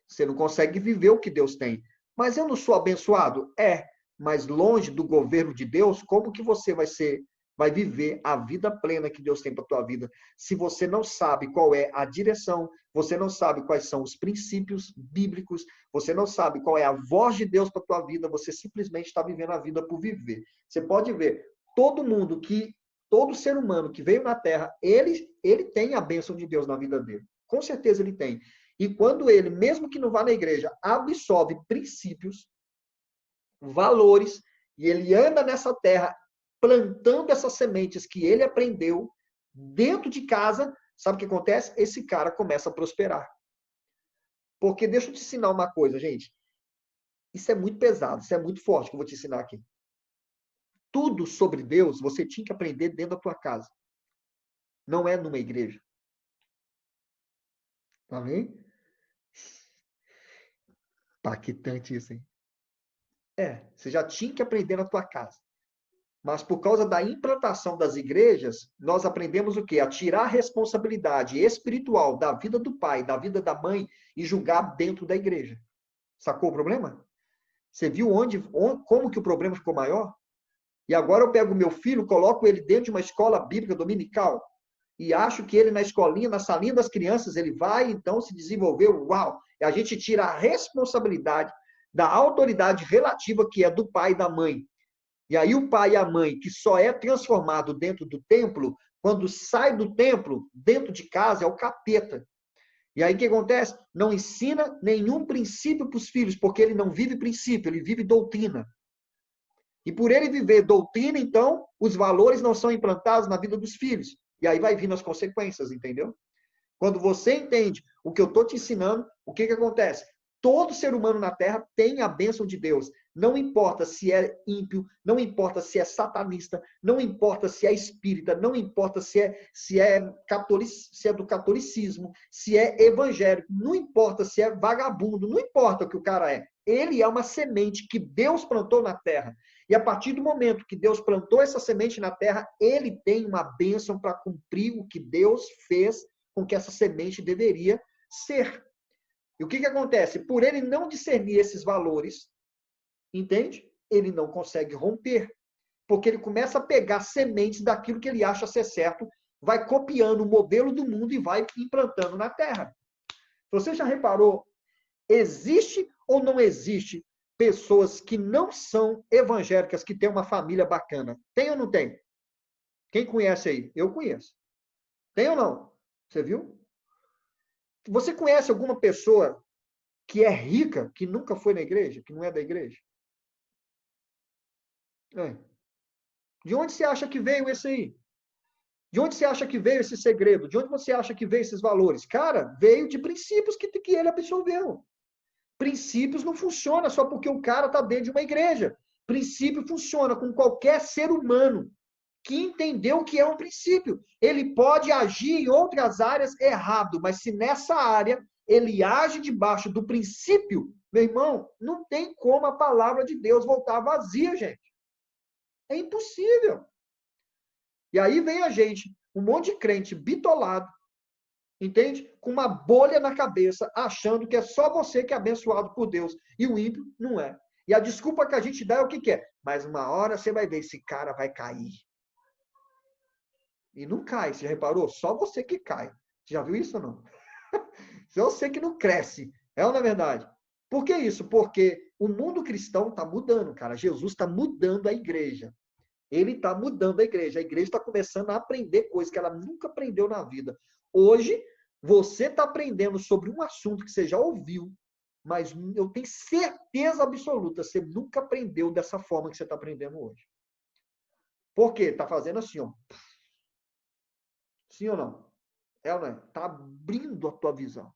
Você não consegue viver o que Deus tem. Mas eu não sou abençoado? É. Mas longe do governo de Deus, como que você vai ser vai viver a vida plena que Deus tem para a tua vida. Se você não sabe qual é a direção, você não sabe quais são os princípios bíblicos, você não sabe qual é a voz de Deus para a tua vida, você simplesmente está vivendo a vida por viver. Você pode ver, todo ser humano que veio na Terra, ele tem a bênção de Deus na vida dele. Com certeza ele tem. E quando ele, mesmo que não vá na igreja, absorve princípios, valores, e ele anda nessa terra plantando essas sementes que ele aprendeu dentro de casa, sabe o que acontece? Esse cara começa a prosperar. Porque deixa eu te ensinar uma coisa, gente. Isso é muito pesado, isso é muito forte que eu vou te ensinar aqui. Tudo sobre Deus você tinha que aprender dentro da tua casa. Não é numa igreja. Tá vendo? Impactante isso, hein? Você já tinha que aprender na tua casa. Mas por causa da implantação das igrejas, nós aprendemos o quê? A tirar a responsabilidade espiritual da vida do pai, da vida da mãe e julgar dentro da igreja. Sacou o problema? Você viu como que o problema ficou maior? E agora eu pego meu filho, coloco ele dentro de uma escola bíblica dominical e acho que ele na escolinha, na salinha das crianças, ele vai então se desenvolver, uau! E a gente tira a responsabilidade da autoridade relativa que é do pai e da mãe. E aí o pai e a mãe, que só é transformado dentro do templo, quando sai do templo, dentro de casa, é o capeta. E aí o que acontece? Não ensina nenhum princípio para os filhos, porque ele não vive princípio, ele vive doutrina. E por ele viver doutrina, então, os valores não são implantados na vida dos filhos. E aí vai vindo as consequências, entendeu? Quando você entende o que eu estou te ensinando, o que acontece? Todo ser humano na Terra tem a bênção de Deus. Não importa se é ímpio, não importa se é satanista, não importa se é espírita, não importa se é do catolicismo, se é evangélico, não importa se é vagabundo, não importa o que o cara é. Ele é uma semente que Deus plantou na Terra. E a partir do momento que Deus plantou essa semente na Terra, ele tem uma bênção para cumprir o que Deus fez com que essa semente deveria ser. E o que acontece? Por ele não discernir esses valores, entende? Ele não consegue romper. Porque ele começa a pegar sementes daquilo que ele acha ser certo, vai copiando o modelo do mundo e vai implantando na Terra. Você já reparou? Existe ou não existe pessoas que não são evangélicas, que têm uma família bacana? Tem ou não tem? Quem conhece aí? Eu conheço. Tem ou não? Você viu? Você conhece alguma pessoa que é rica, que nunca foi na igreja, que não é da igreja? É. De onde você acha que veio esse aí? De onde você acha que veio esse segredo? De onde você acha que veio esses valores? Cara, veio de princípios que ele absorveu. Princípios não funcionam só porque o cara está dentro de uma igreja. Princípio funciona com qualquer ser humano que entendeu o que é um princípio. Ele pode agir em outras áreas errado, mas se nessa área ele age debaixo do princípio, meu irmão, não tem como a palavra de Deus voltar vazia, gente. É impossível. E aí vem a gente, um monte de crente bitolado, entende? Com uma bolha na cabeça, achando que é só você que é abençoado por Deus. E o ímpio não é. E a desculpa que a gente dá é o que é. Mas uma hora você vai ver, esse cara vai cair. E não cai, você já reparou? Só você que cai. Você já viu isso ou não? Só você que não cresce. É ou não é verdade? Por que isso? Porque o mundo cristão está mudando, cara. Jesus está mudando a igreja. Ele está mudando a igreja. A igreja está começando a aprender coisas que ela nunca aprendeu na vida. Hoje, você está aprendendo sobre um assunto que você já ouviu, mas eu tenho certeza absoluta, você nunca aprendeu dessa forma que você está aprendendo hoje. Por quê? Está fazendo assim, ó. Sim ou não? É ou não é? Está abrindo a tua visão.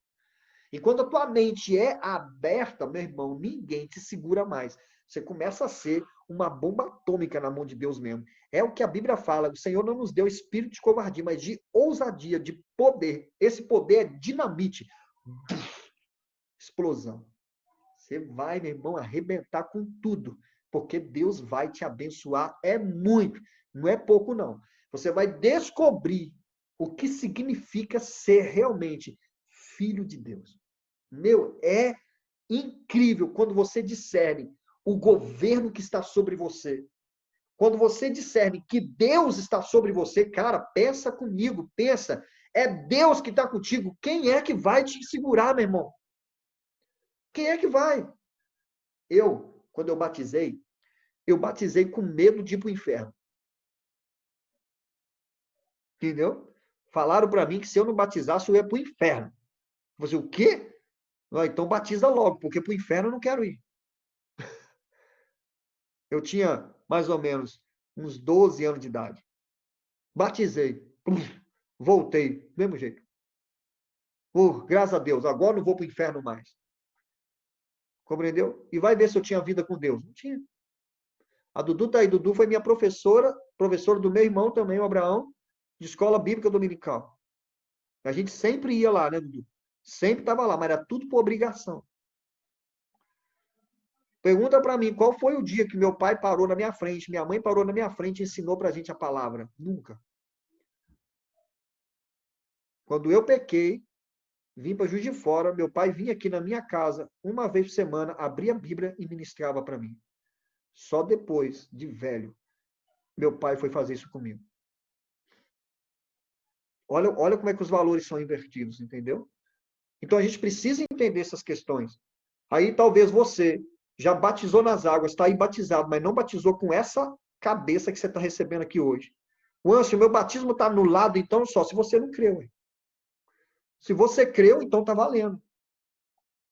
E quando a tua mente é aberta, meu irmão, ninguém te segura mais. Você começa a ser uma bomba atômica na mão de Deus mesmo. É o que a Bíblia fala. O Senhor não nos deu espírito de covardia, mas de ousadia, de poder. Esse poder é dinamite. Explosão. Você vai, meu irmão, arrebentar com tudo. Porque Deus vai te abençoar. É muito. Não é pouco, não. Você vai descobrir o que significa ser realmente filho de Deus. Meu, é incrível quando você discerne o governo que está sobre você, Quando você discerne que Deus está sobre você, cara, pensa comigo, pensa. É Deus que está contigo. Quem é que vai te segurar, meu irmão? Quem é que vai? Quando eu batizei com medo de ir para o inferno. Entendeu? Falaram para mim que se eu não batizasse, eu ia para o inferno. Você, o quê? Ah, então batiza logo, porque para o inferno eu não quero ir. Eu tinha mais ou menos uns 12 anos de idade. Batizei. Voltei, do mesmo jeito. Graças a Deus, agora não vou para o inferno mais. Compreendeu? E vai ver se eu tinha vida com Deus. Não tinha. A Dudu tá aí. Dudu foi minha professora do meu irmão também, o Abraão, de escola bíblica dominical. A gente sempre ia lá, né, Dudu? Sempre estava lá, mas era tudo por obrigação. Pergunta para mim, qual foi o dia que meu pai parou na minha frente, minha mãe parou na minha frente e ensinou para a gente a palavra? Nunca. Quando eu pequei, vim para Juiz de Fora, meu pai vinha aqui na minha casa uma vez por semana, abria a Bíblia e ministrava para mim. Só depois, de velho, meu pai foi fazer isso comigo. Olha como é que os valores são invertidos, entendeu? Então a gente precisa entender essas questões. Aí talvez você já batizou nas águas, está aí batizado, mas não batizou com essa cabeça que você está recebendo aqui hoje. O meu batismo está anulado, então só se você não creu. Se você creu, então está valendo.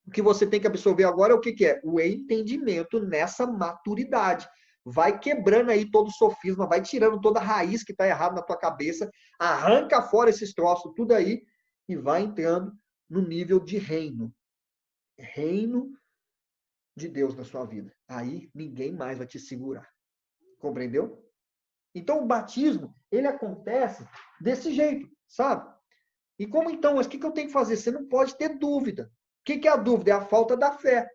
O que você tem que absorver agora é o que é? O entendimento nessa maturidade. Vai quebrando aí todo o sofisma, vai tirando toda a raiz que está errada na tua cabeça, arranca fora esses troços, tudo aí, e vai entrando no nível de reino. Reino de Deus na sua vida. Aí ninguém mais vai te segurar. Compreendeu? Então o batismo, ele acontece desse jeito, sabe? E como então? Mas o que eu tenho que fazer? Você não pode ter dúvida. O que é a dúvida? É a falta da fé.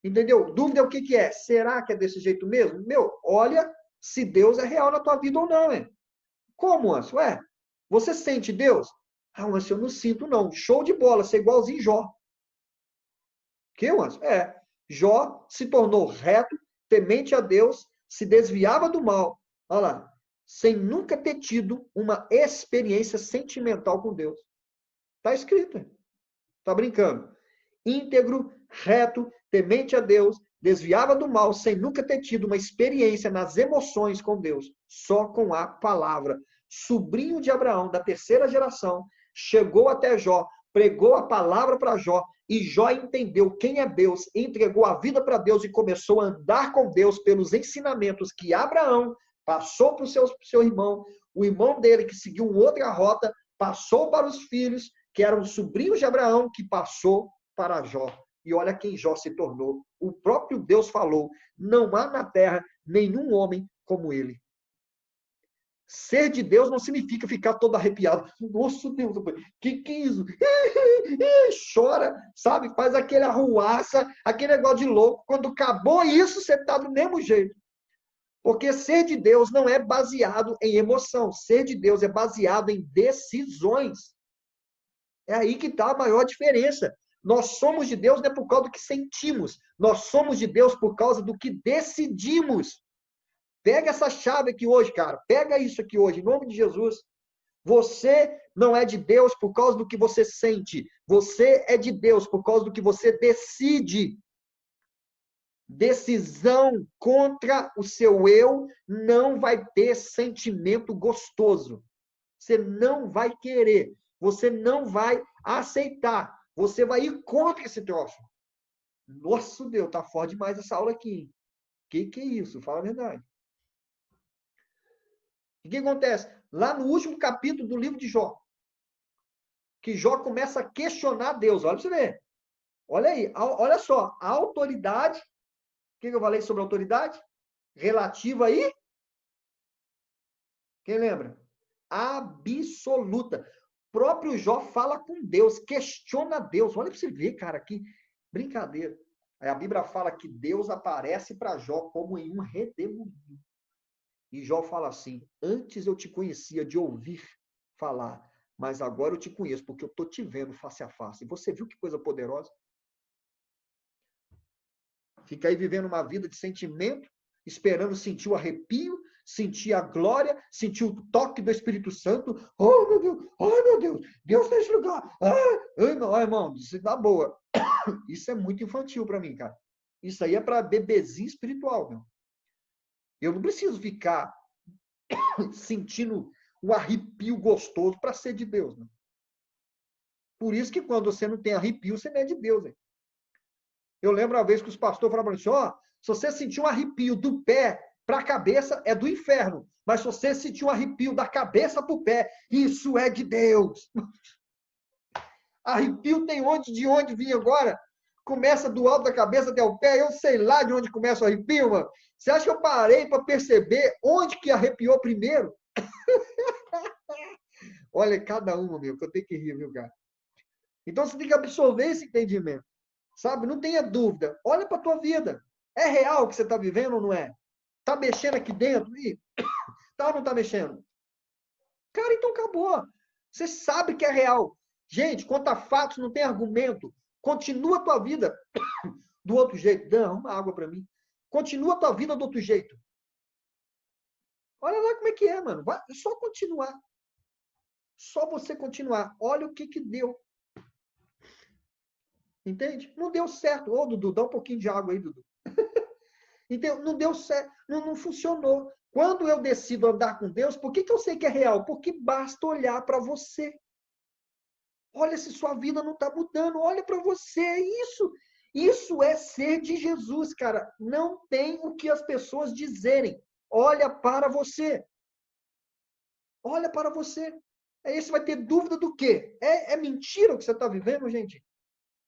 Entendeu? Dúvida é o que é? Será que é desse jeito mesmo? Olha se Deus é real na tua vida ou não, hein? Como, Anso? Você sente Deus? Ah, Anso, eu não sinto, não. Show de bola, você é igualzinho Jó. Que, Anso? Jó se tornou reto, temente a Deus, se desviava do mal. Olha lá. Sem nunca ter tido uma experiência sentimental com Deus. Está escrito. Está brincando. Íntegro, reto, temente a Deus, desviava do mal, sem nunca ter tido uma experiência nas emoções com Deus, só com a palavra. Sobrinho de Abraão, da terceira geração, chegou até Jó, pregou a palavra para Jó, e Jó entendeu quem é Deus, entregou a vida para Deus e começou a andar com Deus pelos ensinamentos que Abraão passou para o seu irmão, o irmão dele que seguiu outra rota, passou para os filhos, que eram sobrinhos de Abraão, que passou para Jó. E olha quem Jó se tornou. O próprio Deus falou: não há na terra nenhum homem como ele. Ser de Deus não significa ficar todo arrepiado. Nossa, Deus, que é isso? Chora, sabe? Faz aquele arruaça, aquele negócio de louco. Quando acabou isso, você está do mesmo jeito. Porque ser de Deus não é baseado em emoção. Ser de Deus é baseado em decisões. É aí que está a maior diferença. Nós somos de Deus não é por causa do que sentimos. Nós somos de Deus por causa do que decidimos. Pega essa chave aqui hoje, cara. Pega isso aqui hoje, em nome de Jesus. Você não é de Deus por causa do que você sente. Você é de Deus por causa do que você decide. Decisão contra o seu eu não vai ter sentimento gostoso. Você não vai querer. Você não vai aceitar. Você vai ir contra esse troço. Nossa, Deus, tá forte demais essa aula aqui. Que é isso? Fala a verdade. O que acontece? Lá no último capítulo do livro de Jó, que Jó começa a questionar Deus. Olha para você ver. Olha aí, olha só. A autoridade, o que eu falei sobre autoridade? Relativa aí? Quem lembra? Absoluta. O próprio Jó fala com Deus, questiona Deus. Olha para você ver, cara, que brincadeira. Aí a Bíblia fala que Deus aparece para Jó como em um redemoinho. E Jó fala assim: antes eu te conhecia de ouvir falar, mas agora eu te conheço, porque eu estou te vendo face a face. E você viu que coisa poderosa? Fica aí vivendo uma vida de sentimento, esperando sentir o arrepio, sentir a glória, sentir o toque do Espírito Santo. Oh, meu Deus! Oh, meu Deus! Deus nesse lugar! Irmão, isso dá boa. Isso é muito infantil para mim, cara. Isso aí é para bebezinho espiritual, meu. Eu não preciso ficar sentindo um arrepio gostoso para ser de Deus, né? Por isso que quando você não tem arrepio, você não é de Deus. Hein? Eu lembro uma vez que os pastores falaram assim, ó, se você sentir um arrepio do pé para a cabeça, é do inferno. Mas se você sentir um arrepio da cabeça para o pé, isso é de Deus. Arrepio tem de onde vir agora? Começa do alto da cabeça até o pé, eu sei lá de onde começa o arrepio, mano. Você acha que eu parei para perceber onde que arrepiou primeiro? Olha, cada uma, meu, que eu tenho que rir, viu, cara? Então você tem que absorver esse entendimento, sabe? Não tenha dúvida. Olha para a tua vida. É real o que você está vivendo ou não é? Tá mexendo aqui dentro? Ih, tá ou não tá mexendo? Cara, então acabou. Você sabe que é real. Gente, quanto a fatos, não tem argumento. Continua a tua vida do outro jeito. Dá uma água para mim. Continua a tua vida do outro jeito. Olha lá como é que é, mano. Vai, é só continuar. Só você continuar. Olha o que que deu. Entende? Não deu certo. Ô, Dudu, dá um pouquinho de água aí, Dudu. Entendeu? Não deu certo. Não funcionou. Quando eu decido andar com Deus, por que que eu sei que é real? Porque basta olhar para você. Olha se sua vida não está mudando. Olha para você. Isso é ser de Jesus, cara. Não tem o que as pessoas dizerem. Olha para você. Olha para você. Aí você vai ter dúvida do quê? É mentira o que você está vivendo, gente?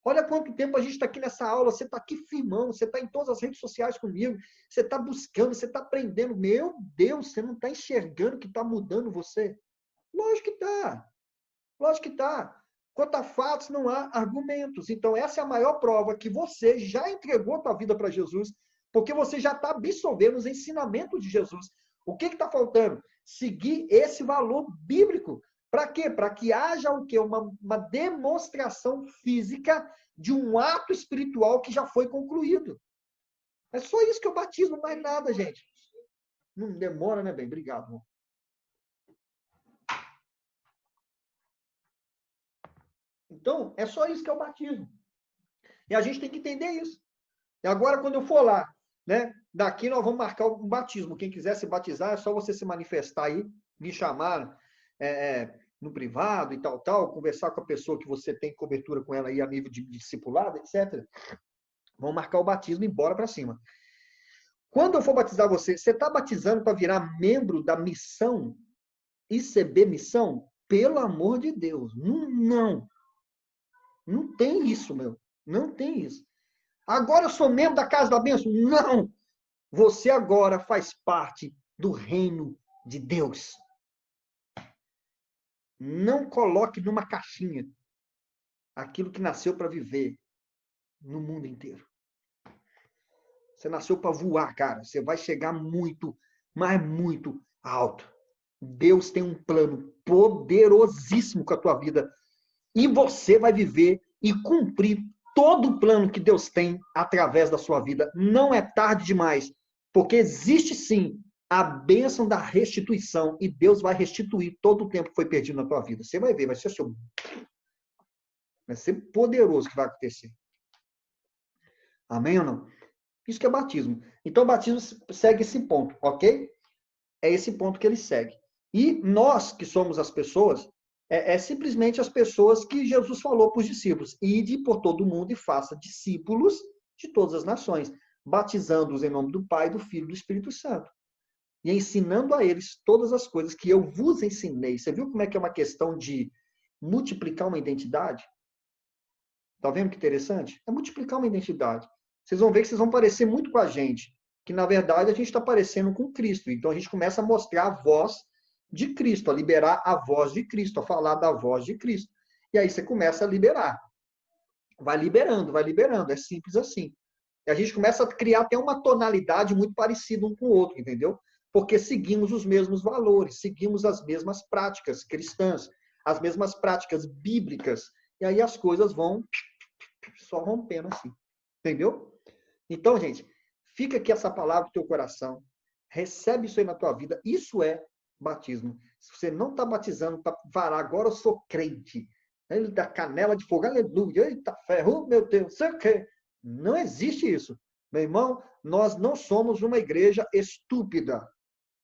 Olha quanto tempo a gente está aqui nessa aula, você está aqui firmando, você está em todas as redes sociais comigo, você está buscando, você está aprendendo. Meu Deus, você não está enxergando que está mudando você? Lógico que está. Lógico que está. Quanto a fatos, não há argumentos. Então, essa é a maior prova que você já entregou a tua vida para Jesus, porque você já está absorvendo os ensinamentos de Jesus. O que está faltando? Seguir esse valor bíblico. Para quê? Para que haja o quê? Uma demonstração física de um ato espiritual que já foi concluído. É só isso que eu batismo, mais nada, gente. Não demora, né, bem? Obrigado, irmão. Então, é só isso que é o batismo. E a gente tem que entender isso. E agora, quando eu for lá, né? Daqui nós vamos marcar um batismo. Quem quiser se batizar, é só você se manifestar aí, me chamar no privado e tal, conversar com a pessoa que você tem cobertura com ela aí a nível de discipulado, etc. Vamos marcar o batismo e bora para cima. Quando eu for batizar você, você está batizando para virar membro da missão? ICB Missão? Pelo amor de Deus. Não. Não tem isso, meu. Não tem isso. Agora eu sou membro da Casa da Bênção? Não! Você agora faz parte do reino de Deus. Não coloque numa caixinha aquilo que nasceu para viver no mundo inteiro. Você nasceu para voar, cara. Você vai chegar muito, mas muito alto. Deus tem um plano poderosíssimo com a tua vida. E você vai viver e cumprir todo o plano que Deus tem através da sua vida. Não é tarde demais, porque existe sim a bênção da restituição e Deus vai restituir todo o tempo que foi perdido na tua vida. Você vai ver, vai ser poderoso o que vai acontecer. Amém ou não? Isso que é batismo. Então, o batismo segue esse ponto, ok? É esse ponto que ele segue. E nós, que somos as pessoas, simplesmente as pessoas que Jesus falou para os discípulos. Ide por todo o mundo e faça discípulos de todas as nações, batizando-os em nome do Pai, do Filho e do Espírito Santo. E ensinando a eles todas as coisas que eu vos ensinei. Você viu como é que é uma questão de multiplicar uma identidade? Tá vendo que interessante? É multiplicar uma identidade. Vocês vão ver que vocês vão parecer muito com a gente, que na verdade a gente está parecendo com Cristo. Então a gente começa a mostrar a voz de Cristo, a liberar a voz de Cristo, a falar da voz de Cristo. E aí você começa a liberar. Vai liberando. É simples assim. E a gente começa a criar até uma tonalidade muito parecida um com o outro, entendeu? Porque seguimos os mesmos valores, seguimos as mesmas práticas cristãs, as mesmas práticas bíblicas. E aí as coisas vão só rompendo assim. Entendeu? Então, gente, Fica aqui essa palavra no teu coração. Recebe isso aí na tua vida. Isso é batismo. Se você não está batizando para varar, agora eu sou crente. Ele dá canela de fogo, aleluia, eita ferro, meu Deus, sei o quê. Não existe isso. Meu irmão, nós não somos uma igreja estúpida.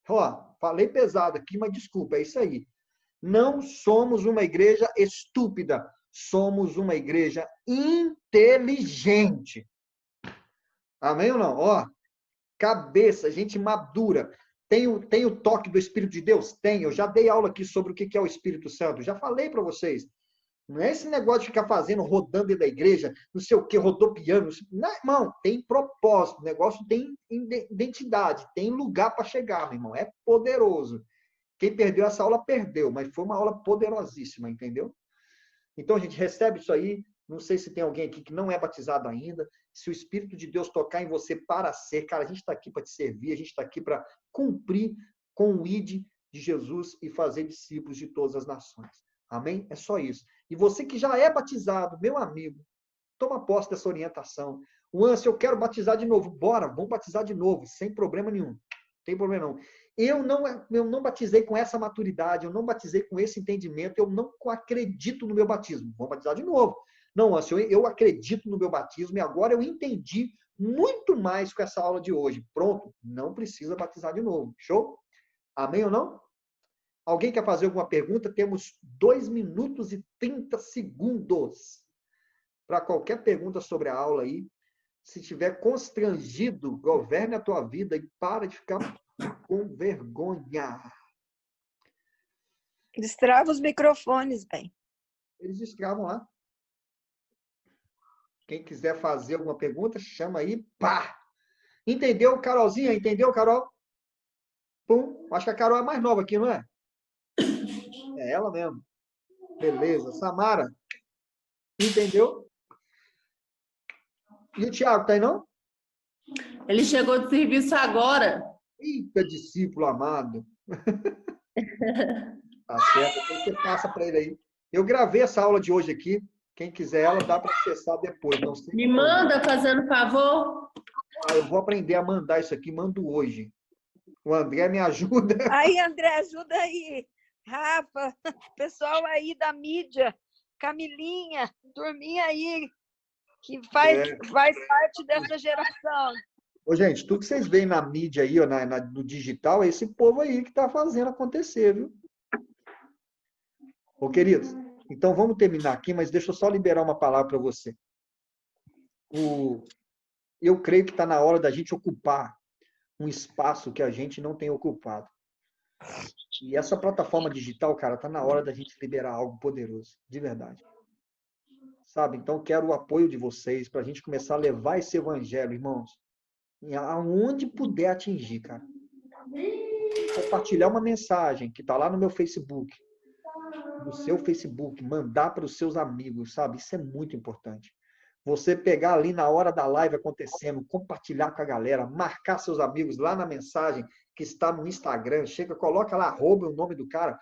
Ó, falei pesado aqui, mas desculpa, é isso aí. Não somos uma igreja estúpida. Somos uma igreja inteligente. Amém ou não? Ó, cabeça, gente madura. Tem o toque do Espírito de Deus? Tem. Eu já dei aula aqui sobre o que é o Espírito Santo. Já falei para vocês. Não é esse negócio de ficar fazendo, rodando dentro da igreja, não sei o que, rodopiando. Não, irmão, tem propósito. O negócio tem identidade. Tem lugar para chegar, meu irmão. É poderoso. Quem perdeu essa aula, perdeu. Mas foi uma aula poderosíssima, entendeu? Então, a gente recebe isso aí. Não sei se tem alguém aqui que não é batizado ainda. Se o Espírito de Deus tocar em você para ser, cara, a gente está aqui para te servir, a gente está aqui para cumprir com o ID de Jesus e fazer discípulos de todas as nações. Amém? É só isso. E você que já é batizado, meu amigo, toma posse dessa orientação. O Anse, eu quero batizar de novo. Bora, vamos batizar de novo, sem problema nenhum. Não tem problema não. Eu não batizei com essa maturidade, eu não batizei com esse entendimento, eu não acredito no meu batismo. Vamos batizar de novo. Não, Anse, eu acredito no meu batismo e agora eu entendi muito mais com essa aula de hoje. Pronto, não precisa batizar de novo. Show? Amém ou não? Alguém quer fazer alguma pergunta? Temos 2 minutos e 30 segundos para qualquer pergunta sobre a aula aí. Se estiver constrangido, governe a tua vida e para de ficar com vergonha. Destrava os microfones, bem. Eles destravam lá. Quem quiser fazer alguma pergunta, chama aí. Pá! Entendeu, Carolzinha? Entendeu, Carol? Pum. Acho que a Carol é mais nova aqui, não é? É ela mesmo. Beleza. Samara, entendeu? E o Thiago, tá aí não? Ele chegou do serviço agora. Eita, discípulo amado. Tá certo, então você passa para ele aí. Eu gravei essa aula de hoje aqui. Quem quiser ela, dá para acessar depois. Não sei Me manda, fazendo favor. Eu vou aprender a mandar isso aqui, mando hoje. O André me ajuda. Aí, André, ajuda aí. Rafa, pessoal aí da mídia, Camilinha, turminha aí, que faz parte dessa geração. Ô, gente, tudo que vocês veem na mídia aí, ó, no digital, é esse povo aí que está fazendo acontecer, viu? Ô, queridos, então vamos terminar aqui, mas deixa eu só liberar uma palavra para você. Eu creio que está na hora da gente ocupar um espaço que a gente não tem ocupado. E essa plataforma digital, cara, está na hora da gente liberar algo poderoso, de verdade. Sabe? Então, quero o apoio de vocês para a gente começar a levar esse evangelho, irmãos, aonde puder atingir, cara. Compartilhar uma mensagem que está lá no meu Facebook, no seu Facebook, mandar para os seus amigos, sabe? Isso é muito importante. Você pegar ali na hora da live acontecendo, compartilhar com a galera, marcar seus amigos lá na mensagem que está no Instagram, chega, coloca lá, arroba o nome do cara,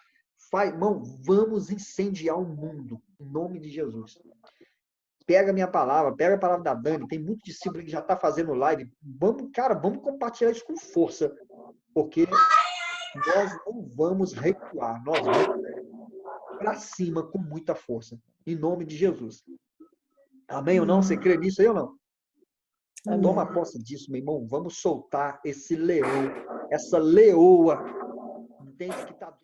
irmão, vamos incendiar o mundo, em nome de Jesus. Pega a minha palavra, pega a palavra da Dani, tem muito discípulo que já está fazendo live, vamos compartilhar isso com força, porque nós não vamos recuar, nós vamos para cima com muita força, em nome de Jesus. Amém ou não? Você crê nisso aí ou não? Amém. Toma posse disso, meu irmão. Vamos soltar esse leão, essa leoa. Entende que tá